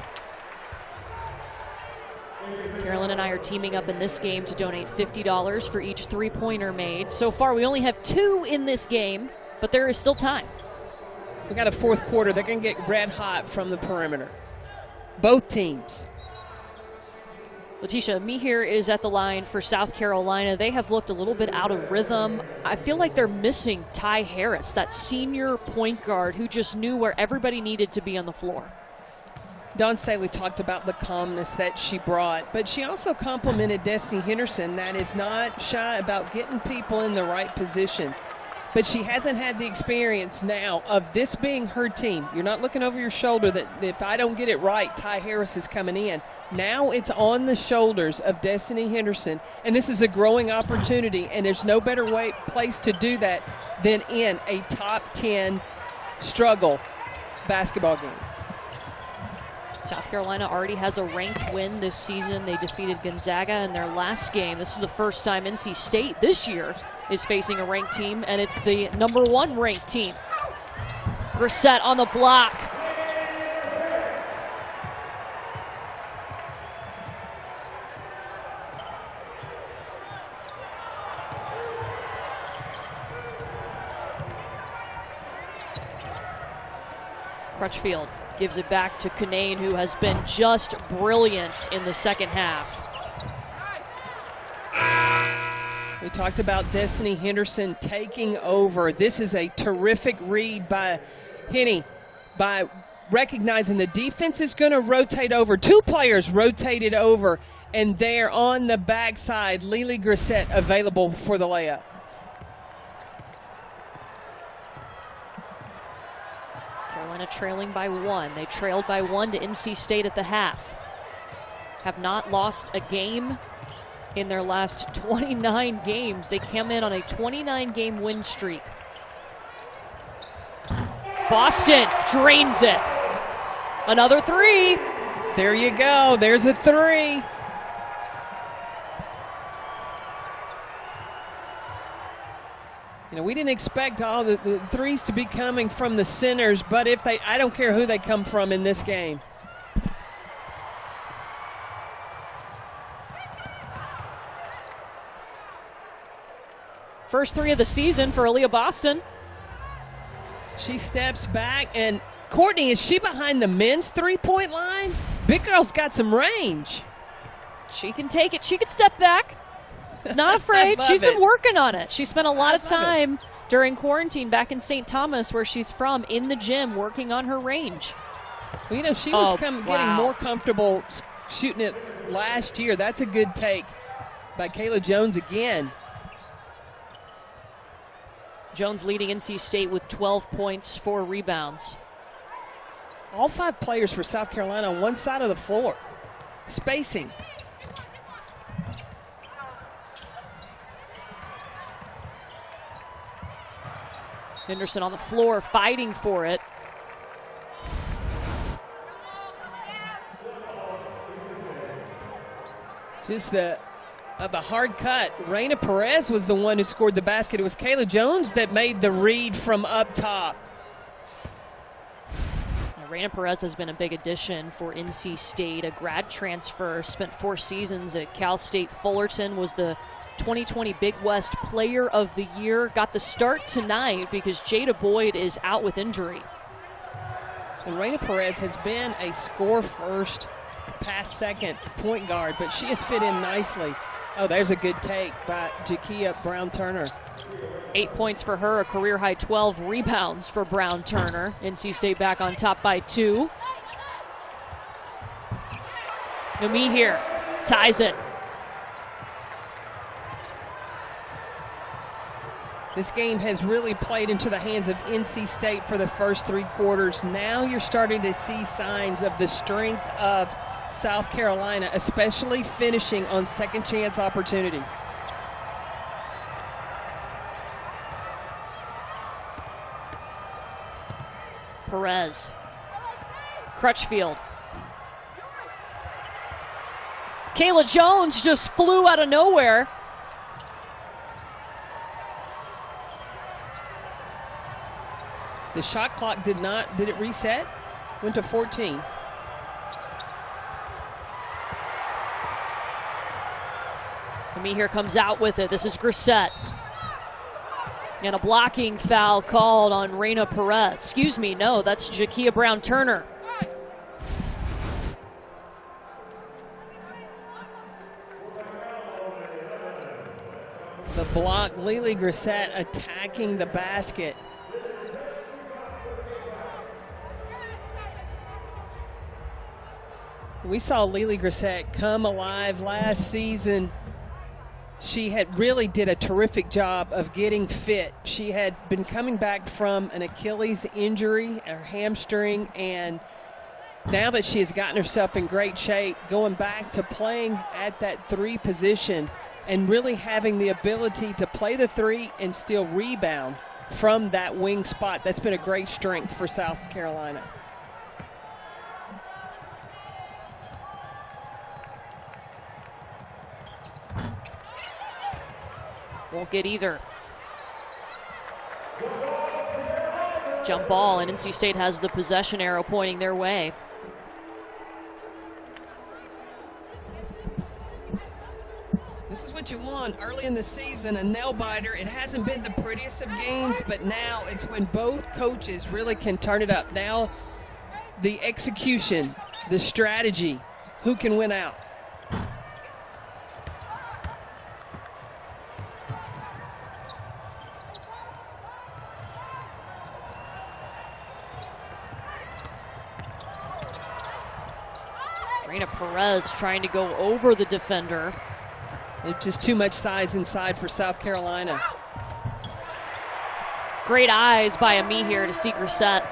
Carolyn and I are teaming up in this game to donate $50 for each 3-pointer made. So far, we only have 2 in this game, but there is still time. We got a fourth quarter. They're going to get red hot from the perimeter. Both teams. Letitia, Mihir is at the line for South Carolina. They have looked a little bit out of rhythm. I feel like they're missing Ty Harris, that senior point guard who just knew where everybody needed to be on the floor. Dawn Staley talked about the calmness that she brought, but she also complimented Destiny Henderson, that is not shy about getting people in the right position. But she hasn't had the experience now of this being her team. You're not looking over your shoulder that if I don't get it right, Ty Harris is coming in. Now it's on the shoulders of Destiny Henderson, and this is a growing opportunity, and there's no better place to do that than in a top 10 struggle basketball game. South Carolina already has a ranked win this season. They defeated Gonzaga in their last game. This is the first time NC State this year is facing a ranked team, and it's the number 1 ranked team. Grissett on the block. Crutchfield gives it back to Kanane, who has been just brilliant in the second half. We talked about Destiny Henderson taking over. This is a terrific read by Henny by recognizing the defense is going to rotate over. 2 players rotated over, and there on the backside, Lily Grissett available for the layup. Carolina trailing by 1. They trailed by 1 to NC State at the half. Have not lost a game in their last 29 games. They come in on a 29-game win streak. Boston drains it. Another 3. There you go. There's a 3. You know, we didn't expect all the threes to be coming from the centers, but I don't care who they come from in this game. First 3 of the season for Aaliyah Boston. She steps back, and Courtney, is she behind the men's 3-point line? Big girl's got some range. She can take it. She can step back. Not afraid. She's been working on it. She spent a lot of time during quarantine back in St. Thomas, where she's from, in the gym working on her range. Well, you know, she was getting more comfortable shooting it last year. That's a good take by Kayla Jones again. Jones leading NC State with 12 points, 4 rebounds. All 5 players for South Carolina on one side of the floor. Spacing. Henderson on the floor fighting for it. Just the hard cut. Raina Perez was the one who scored the basket. It was Kayla Jones that made the read from up top. Raina Perez has been a big addition for NC State, a grad transfer, spent 4 seasons at Cal State Fullerton, was the 2020 Big West Player of the Year, got the start tonight because Jada Boyd is out with injury. And Raina Perez has been a score-first, pass-second point guard, but she has fit in nicely. Oh, there's a good take by Jakia Brown-Turner. 8 points for her, a career-high 12 rebounds for Brown-Turner. NC State back on top by 2. Nomi here, ties it. This game has really played into the hands of NC State for the first 3 quarters. Now you're starting to see signs of the strength of South Carolina, especially finishing on second chance opportunities. Perez. Crutchfield. Kayla Jones just flew out of nowhere. The shot clock did it reset? Went to 14. Kami here comes out with it. This is Grissett. And a blocking foul called on Raina Perez. Excuse me, no, that's Jakia Brown-Turner. The block, Lily Grissett attacking the basket. We saw Lily Grissett come alive last season. She had really did a terrific job of getting fit. She had been coming back from an Achilles injury, her hamstring, and now that she has gotten herself in great shape, going back to playing at that 3 position and really having the ability to play the 3 and still rebound from that wing spot. That's been a great strength for South Carolina. Won't get either. Jump ball, and NC State has the possession arrow pointing their way. This is what you want early in the season, a nail biter. It hasn't been the prettiest of games, but now it's when both coaches really can turn it up. Now the execution, the strategy, who can win out? Raina Perez trying to go over the defender. It's just too much size inside for South Carolina. Great eyes by Ami here to see Grissett.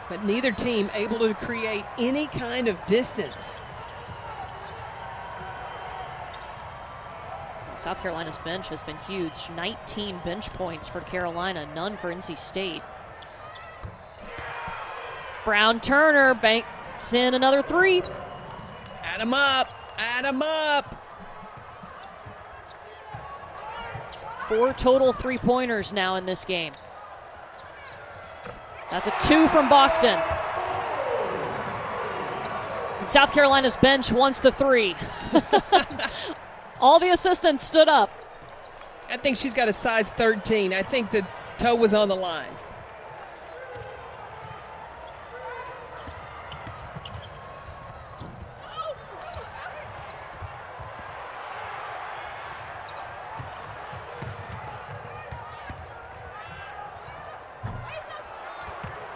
But neither team able to create any kind of distance. South Carolina's bench has been huge. 19 bench points for Carolina, none for NC State. Brown-Turner banks in another 3. Add them up, add them up. 4 total 3-pointers now in this game. That's a 2 from Boston. And South Carolina's bench wants the 3. All the assistants stood up. I think she's got a size 13. I think the toe was on the line.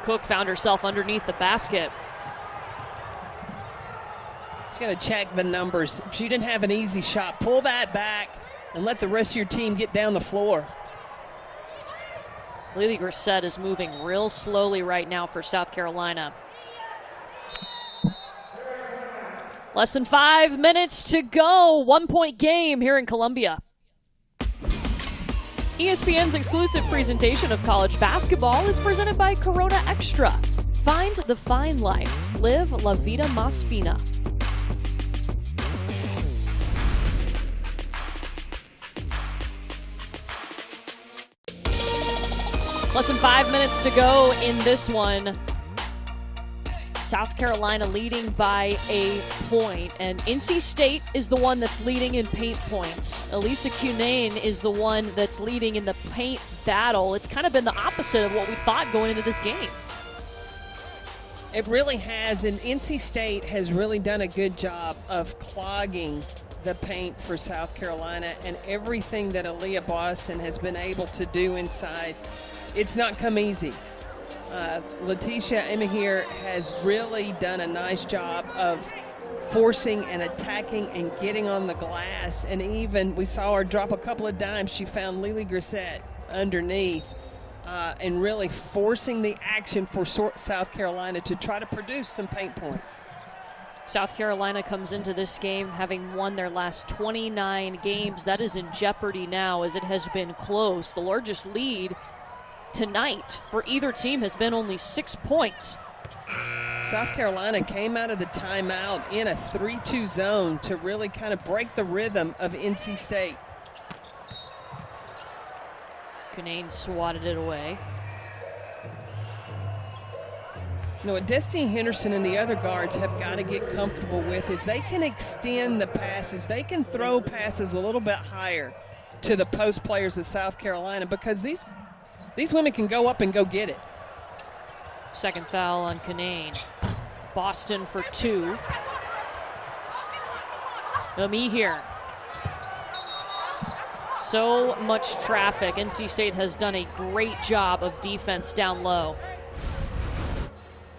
Cook found herself underneath the basket. She's got to check the numbers. If she didn't have an easy shot, pull that back and let the rest of your team get down the floor. Lily Grissett is moving real slowly right now for South Carolina. Less than 5 minutes to go. 1-point game here in Columbia. ESPN's exclusive presentation of college basketball is presented by Corona Extra. Find the fine life. Live La Vida Más Fina. Less than 5 minutes to go in this one. South Carolina leading by a point, and NC State is the one that's leading in paint points. Elisa Cunane is the one that's leading in the paint battle. It's kind of been the opposite of what we thought going into this game. It really has, and NC State has really done a good job of clogging the paint for South Carolina, and everything that Aaliyah Boston has been able to do inside, it's not come easy. Letitia Emahir has really done a nice job of forcing and attacking and getting on the glass, and even we saw her drop a couple of dimes. She found Lily Grissett underneath and really forcing the action for South Carolina to try to produce some paint points. South Carolina comes into this game having won their last 29 games. That is in jeopardy now as it has been close. The largest lead tonight for either team has been only 6 points. South Carolina came out of the timeout in a 3-2 zone to really kind of break the rhythm of NC State. Cunane swatted it away. You know, what Destiny Henderson and the other guards have got to get comfortable with is they can extend the passes. They can throw passes a little bit higher to the post players of South Carolina, because these women can go up and go get it. Second foul on Cunane. Boston for 2. Emahir. So much traffic. NC State has done a great job of defense down low.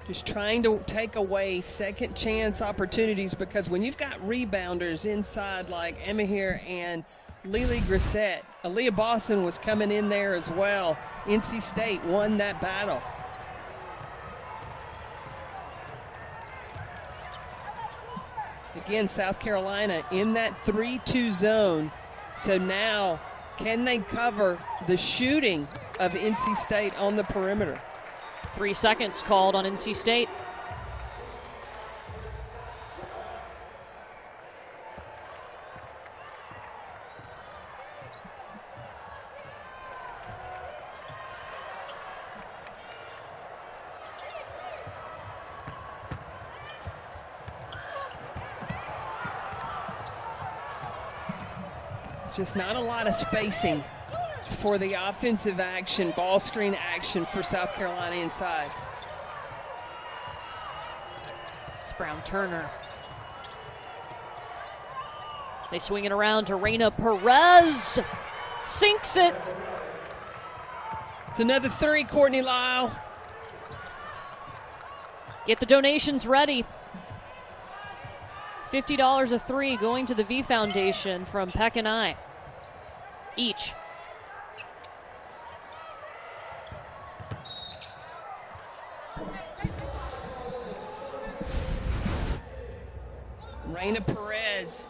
Just trying to take away second chance opportunities, because when you've got rebounders inside like Emahir and Lily Grissett, Aaliyah Boston was coming in there as well. NC State won that battle. Again, South Carolina in that 3-2 zone. So now, can they cover the shooting of NC State on the perimeter? 3 seconds called on NC State. Just not a lot of spacing for the offensive action, ball screen action for South Carolina inside. It's Brown Turner. They swing it around to Reina Perez. Sinks it. It's another 3, Courtney Lyle. Get the donations ready. $50 a 3 going to the V Foundation from Peck and I. Each. Reina Perez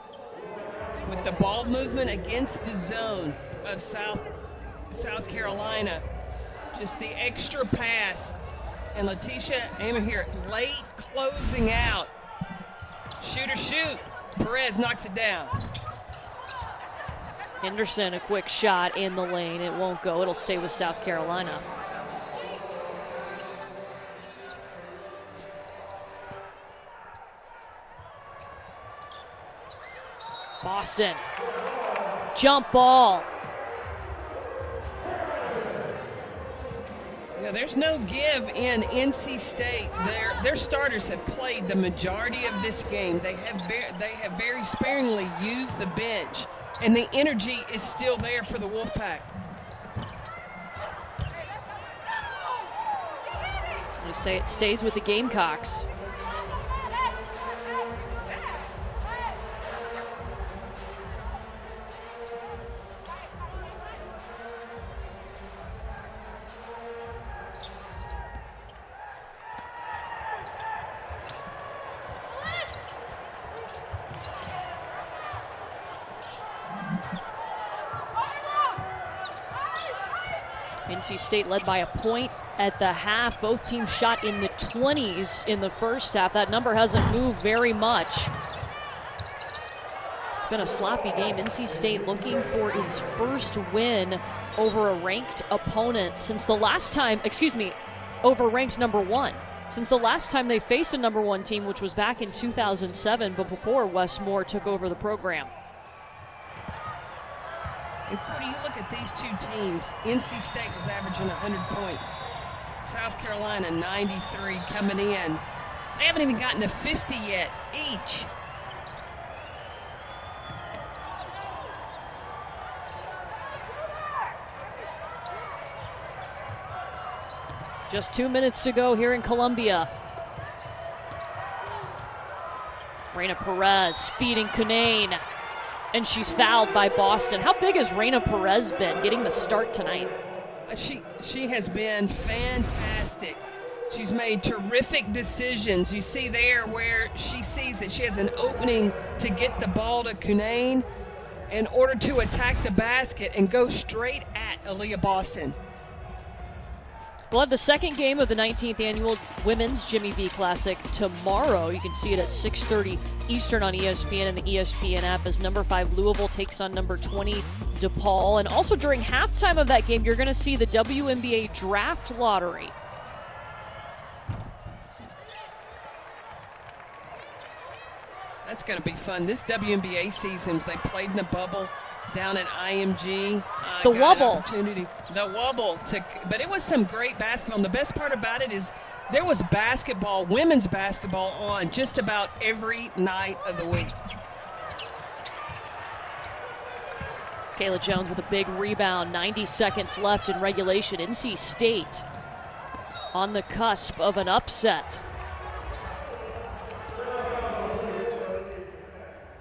with the ball movement against the zone of South Carolina. Just the extra pass. And Letitia Emahir late closing out. Shoot or shoot. Perez knocks it down. Henderson, a quick shot in the lane. It won't go. It'll stay with South Carolina. Boston. Jump ball. Yeah, there's no give in NC State. Their starters have played the majority of this game. They have very sparingly used the bench, and the energy is still there for the Wolfpack. We say it stays with the Gamecocks. NC State led by a point at the half. Both teams shot in the 20s in the first half. That number hasn't moved very much. It's been a sloppy game. NC State looking for its first win over a ranked opponent since the last time, over ranked number one. Since the last time they faced a number one team, which was back in 2007, but before Wes Moore took over the program. And Cody, you look at these two teams. NC State was averaging 100 points. South Carolina 93 coming in. They haven't even gotten to 50 yet each. Just 2 minutes to go here in Columbia. Reyna Perez feeding Cunane. And she's fouled by Boston. How big has Reyna Perez been getting the start tonight? She has been fantastic. She's made terrific decisions. You see there where she sees that she has an opening to get the ball to Cunane in order to attack the basket and go straight at Aaliyah Boston. We'll have the second game of the 19th annual Women's Jimmy V Classic tomorrow. You can see it at 6:30 Eastern on ESPN and the ESPN app as number 5 Louisville takes on number 20 DePaul. And also during halftime of that game, you're going to see the WNBA Draft Lottery. That's going to be fun. This WNBA season, they played in the bubble down at IMG. The Wubble. The Wubble. But it was some great basketball. And the best part about it is there was basketball, women's basketball on just about every night of the week. Kayla Jones with a big rebound. 90 seconds left in regulation. NC State on the cusp of an upset.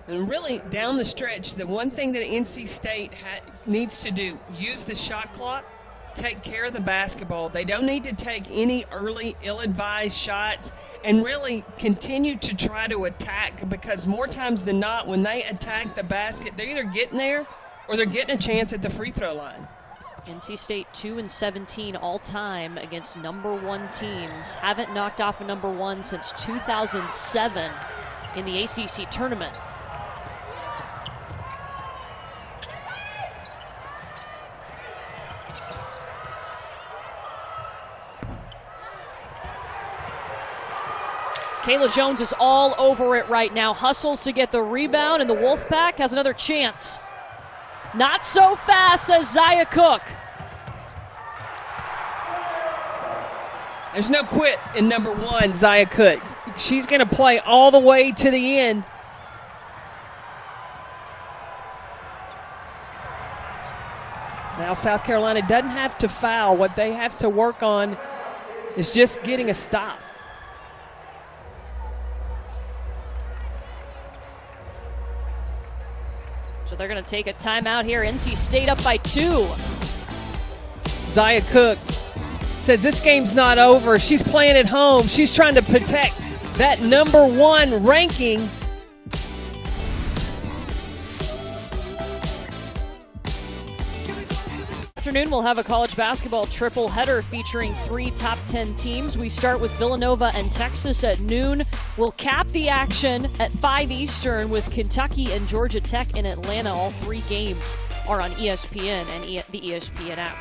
And really, down the stretch, the one thing that NC State needs to do, use the shot clock, take care of the basketball. They don't need to take any early, ill-advised shots, and really continue to try to attack, because more times than not, when they attack the basket, they're either getting there or they're getting a chance at the free throw line. NC State 2-17 all-time against number one teams. Haven't knocked off a number one since 2007 in the ACC tournament. Kayla Jones is all over it right now. Hustles to get the rebound, and the Wolfpack has another chance. Not so fast, says Zaya Cook. There's no quit in number one, Zaya Cook. She's going to play all the way to the end. Now South Carolina doesn't have to foul. What they have to work on is just getting a stop. So they're going to take a timeout here. NC State up by 2. Zaya Cook says this game's not over. She's playing at home. She's trying to protect that number one ranking. Afternoon, we'll have a college basketball triple header featuring 3 top 10 teams. We start with Villanova and Texas at noon. We'll cap the action at 5 Eastern with Kentucky and Georgia Tech in Atlanta. All 3 games are on ESPN and the ESPN app.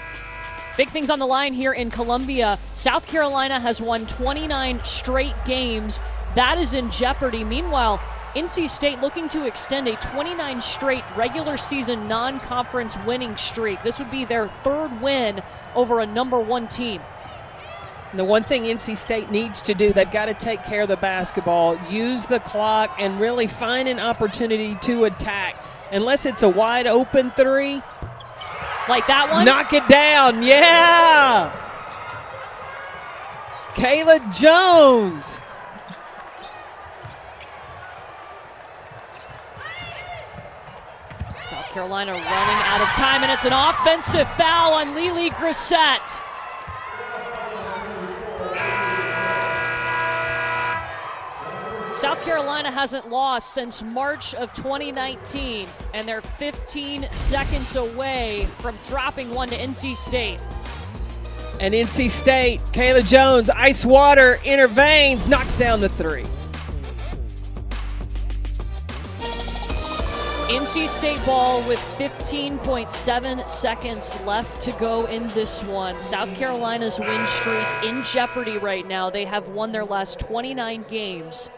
Big things on the line here in Columbia. South Carolina has won 29 straight games. That is in jeopardy. Meanwhile, NC State looking to extend a 29 straight regular season non-conference winning streak. This would be their 3rd win over a number one team. The one thing NC State needs to do, they've got to take care of the basketball, use the clock, and really find an opportunity to attack. Unless it's a wide open 3. Like that one? Knock it down, yeah! Kayla Jones. South Carolina running out of time, and it's an offensive foul on Lily Grissett. South Carolina hasn't lost since March of 2019, and they're 15 seconds away from dropping one to NC State. And NC State, Kayla Jones, ice water, intervenes, knocks down the three. NC State ball with 15.7 seconds left to go in this one. South Carolina's win streak in jeopardy right now. They have won their last 29 games.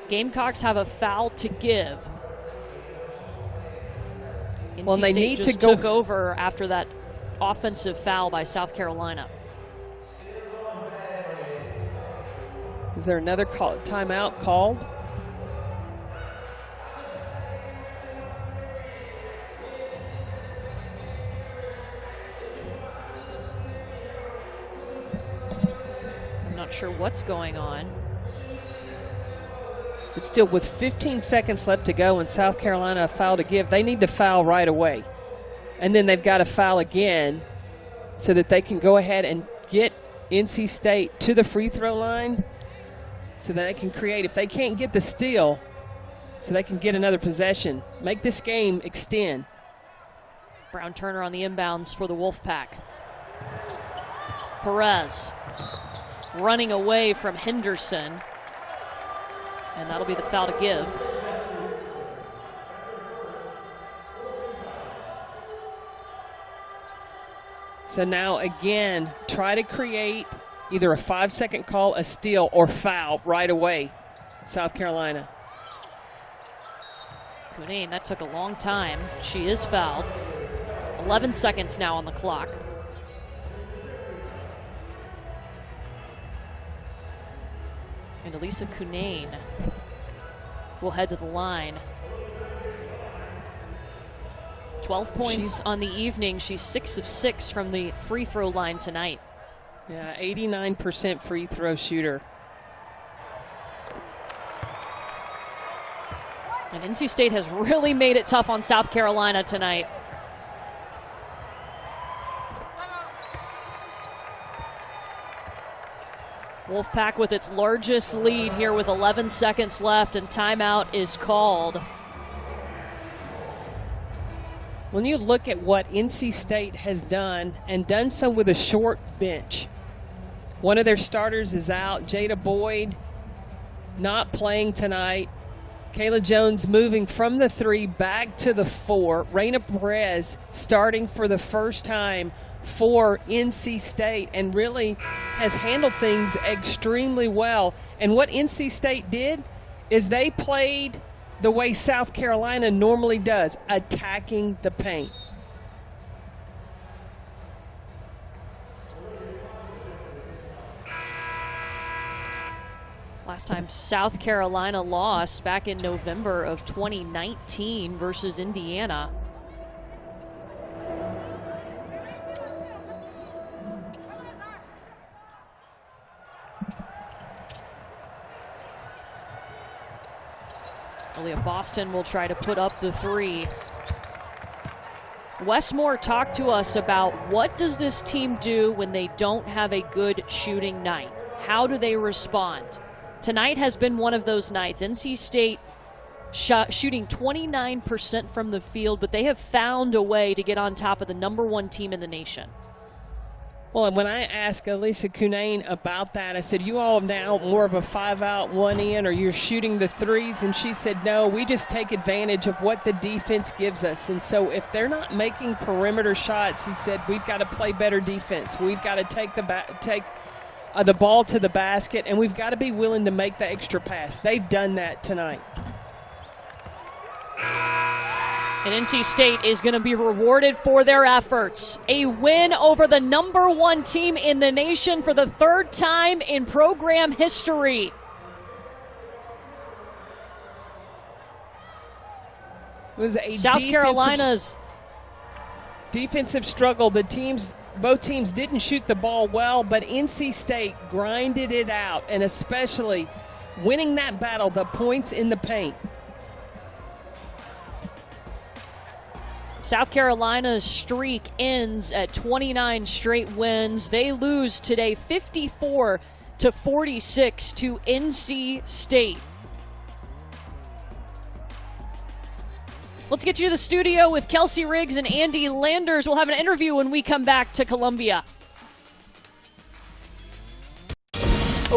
Gamecocks have a foul to give. Well, NC they State need just to go took over after that offensive foul by South Carolina. Is there another timeout called? I'm not sure what's going on. But still, with 15 seconds left to go and South Carolina a foul to give, they need to foul right away. And then they've got to foul again so that they can go ahead and get NC State to the free throw line so that they can create, if they can't get the steal, so they can get another possession. Make this game extend. Brown Turner on the inbounds for the Wolfpack. Perez running away from Henderson. And that'll be the foul to give. So now again, try to create either a 5-second call, a steal, or foul right away, South Carolina. Cunane, that took a long time. She is fouled. 11 seconds now on the clock. And Elisa Cunane will head to the line. 12 points on the evening. She's 6 of 6 from the free throw line tonight. Yeah, 89% free throw shooter. And NC State has really made it tough on South Carolina tonight. Wolfpack with its largest lead here with 11 seconds left, and timeout is called. When you look at what NC State has done, and done so with a short bench, one of their starters is out. Jada Boyd not playing tonight. Kayla Jones moving from the 3 back to the 4. Reina Perez starting for the first time for NC State and really has handled things extremely well. And what NC State did is they played the way South Carolina normally does, attacking the paint. Last time South Carolina lost back in November of 2019 versus Indiana. Aaliyah Boston will try to put up the 3. Westmore talked to us about what does this team do when they don't have a good shooting night? How do they respond? Tonight has been one of those nights. NC State shooting 29% from the field, but they have found a way to get on top of the #1 team in the nation. Well, and when I asked Elisa Cunane about that, I said, you all now more of a 5 out, 1 in, or you're shooting the 3s? And she said, no, we just take advantage of what the defense gives us. And so if they're not making perimeter shots, he said, we've got to play better defense. We've got to take the ball to the basket, and we've got to be willing to make the extra pass. They've done that tonight. And NC State is going to be rewarded for their efforts. A win over the #1 team in the nation for the 3rd time in program history. It was a South Carolina's defensive struggle. The teams both teams didn't shoot the ball well, but NC State grinded it out, and especially winning that battle, the points in the paint. South Carolina's streak ends at 29 straight wins. They lose today 54-46 to NC State. Let's get you to the studio with Kelsey Riggs and Andy Landers. We'll have an interview when we come back to Columbia.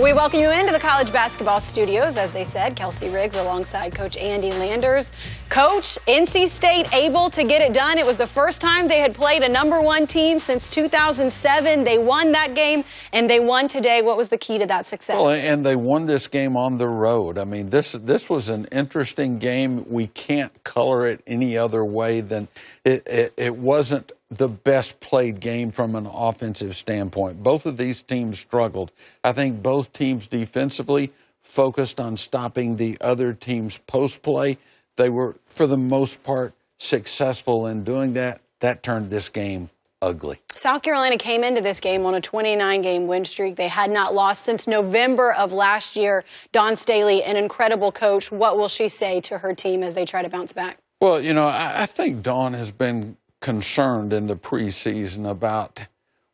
We welcome you into the college basketball studios, as they said. Kelsey Riggs alongside Coach Andy Landers. Coach, NC State able to get it done. It was the first time they had played a #1 team since 2007. They won that game, and they won today. What was the key to that success? Well, and they won this game on the road. I mean, this was an interesting game. We can't color it any other way than it wasn't the best played game from an offensive standpoint. Both of these teams struggled. I think both teams defensively focused on stopping the other team's post play. They were, for the most part, successful in doing that. That turned this game ugly. South Carolina came into this game on a 29-game win streak. They had not lost since November of last year. Dawn Staley, an incredible coach. What will she say to her team as they try to bounce back? Well, you know, I think Dawn has been concerned in the preseason about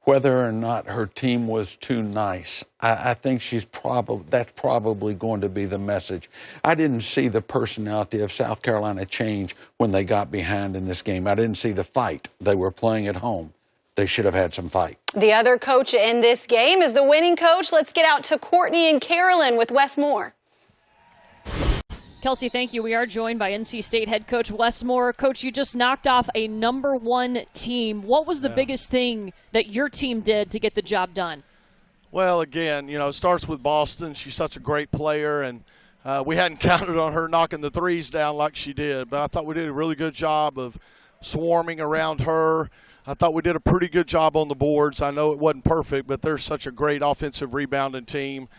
whether or not her team was too nice. I think that's probably going to be the message. I didn't see the personality of South Carolina change when they got behind in this game. I didn't see the fight. They were playing at home. They should have had some fight. The other coach in this game is the winning coach. Let's get out to Courtney and Carolyn with Wes Moore. Kelsey, thank you. We are joined by NC State head coach Wes Moore. Coach, you just knocked off a #1 team. What was the biggest thing that your team did to get the job done? Well, again, you know, it starts with Boston. She's such a great player, and we hadn't counted on her knocking the threes down like she did. But I thought we did a really good job of swarming around her. I thought we did a pretty good job on the boards. I know it wasn't perfect, but they're such a great offensive rebounding team.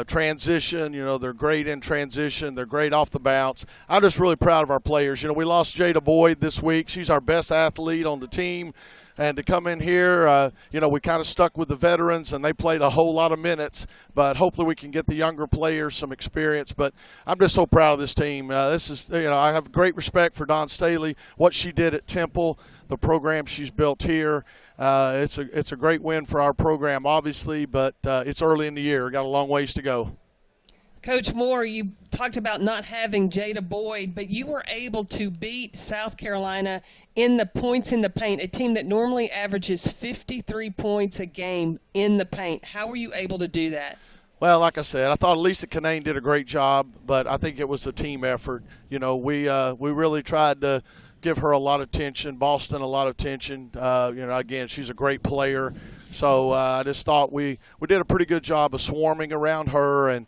Transition, you know, they're great in transition. They're great off the bounce. I'm just really proud of our players. You know, we lost Jada Boyd this week. She's our best athlete on the team. And to come in here, you know, we kind of stuck with the veterans, and they played a whole lot of minutes. But hopefully we can get the younger players some experience. But I'm just so proud of this team. This is, you know, I have great respect for Dawn Staley, what she did at Temple, the program she's built here. It's a great win for our program, obviously, but it's early in the year. Got a long ways to go. Coach Moore, you talked about not having Jada Boyd, but you were able to beat South Carolina in the points in the paint, a team that normally averages 53 points a game in the paint. How were you able to do that? Well, like I said, I thought Lisa Kinane did a great job, but I think it was a team effort. You know, we really tried to give her a lot of attention, Boston a lot of attention. You know, again, she's a great player. So I just thought we did a pretty good job of swarming around her and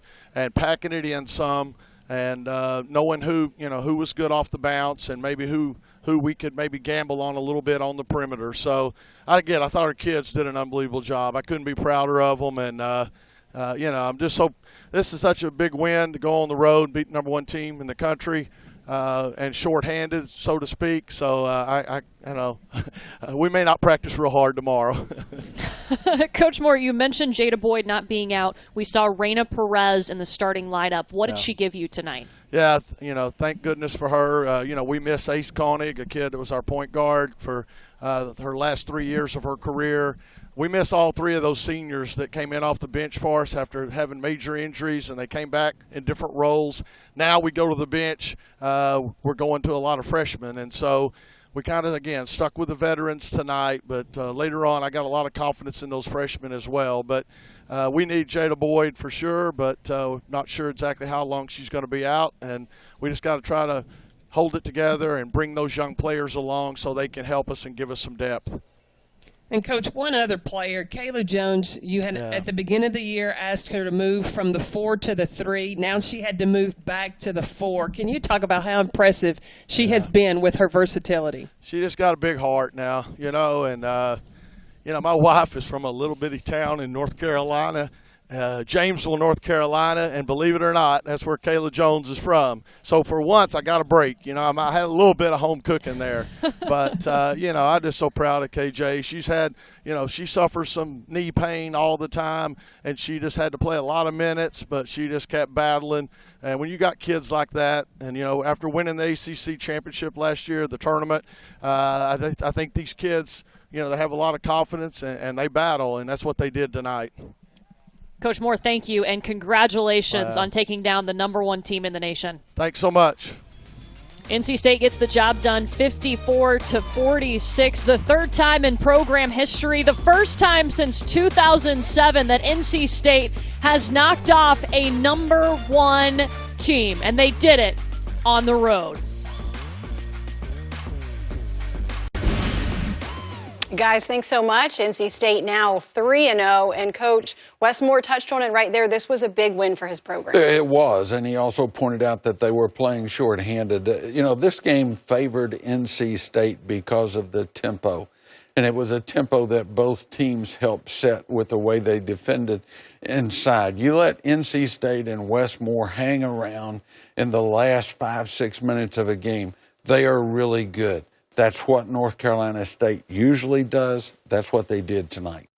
packing it in some, and knowing who was good off the bounce, and maybe who we could maybe gamble on a little bit on the perimeter. So again, I thought our kids did an unbelievable job. I couldn't be prouder of them, and you know, I'm just so this is such a big win to go on the road, beat #1 team in the country. And shorthanded, so to speak. So you know, we may not practice real hard tomorrow. Coach Moore, you mentioned Jada Boyd not being out. We saw Reina Perez in the starting lineup. What did she give you tonight? Yeah, you know, thank goodness for her. You know, we miss Ace Koenig, a kid that was our point guard for her last 3 years of her career. We miss all three of those seniors that came in off the bench for us after having major injuries, and they came back in different roles. Now we go to the bench. We're going to a lot of freshmen, and so we kind of, again, stuck with the veterans tonight. But later on, I got a lot of confidence in those freshmen as well. But we need Jada Boyd for sure, but not sure exactly how long she's going to be out. And we just got to try to hold it together and bring those young players along so they can help us and give us some depth. And, Coach, one other player, Kayla Jones, you had at the beginning of the year asked her to move from the 4 to the 3. Now she had to move back to the 4. Can you talk about how impressive she has been with her versatility? She just got a big heart now, you know, and, you know, my wife is from a little bitty town in North Carolina, Jamesville, North Carolina, and believe it or not, that's where Kayla Jones is from. So for once, I got a break. You know, I had a little bit of home cooking there. But, you know, I'm just so proud of KJ. She's had, you know, she suffers some knee pain all the time, and she just had to play a lot of minutes, but she just kept battling. And when you got kids like that, and, you know, after winning the ACC championship last year, the tournament, I think these kids, you know, they have a lot of confidence, and they battle, and that's what they did tonight. Coach Moore, thank you, and congratulations on taking down the #1 team in the nation. Thanks so much. NC State gets the job done 54-46, the third time in program history, the first time since 2007 that NC State has knocked off a #1 team, and they did it on the road. Guys, thanks so much. NC State now 3-0, and Coach Wes Moore touched on it right there. This was a big win for his program. It was, and he also pointed out that they were playing shorthanded. You know, this game favored NC State because of the tempo, and it was a tempo that both teams helped set with the way they defended inside. You let NC State and Wes Moore hang around in the last 5-6 minutes of a game, they are really good. That's what North Carolina State usually does. That's what they did tonight.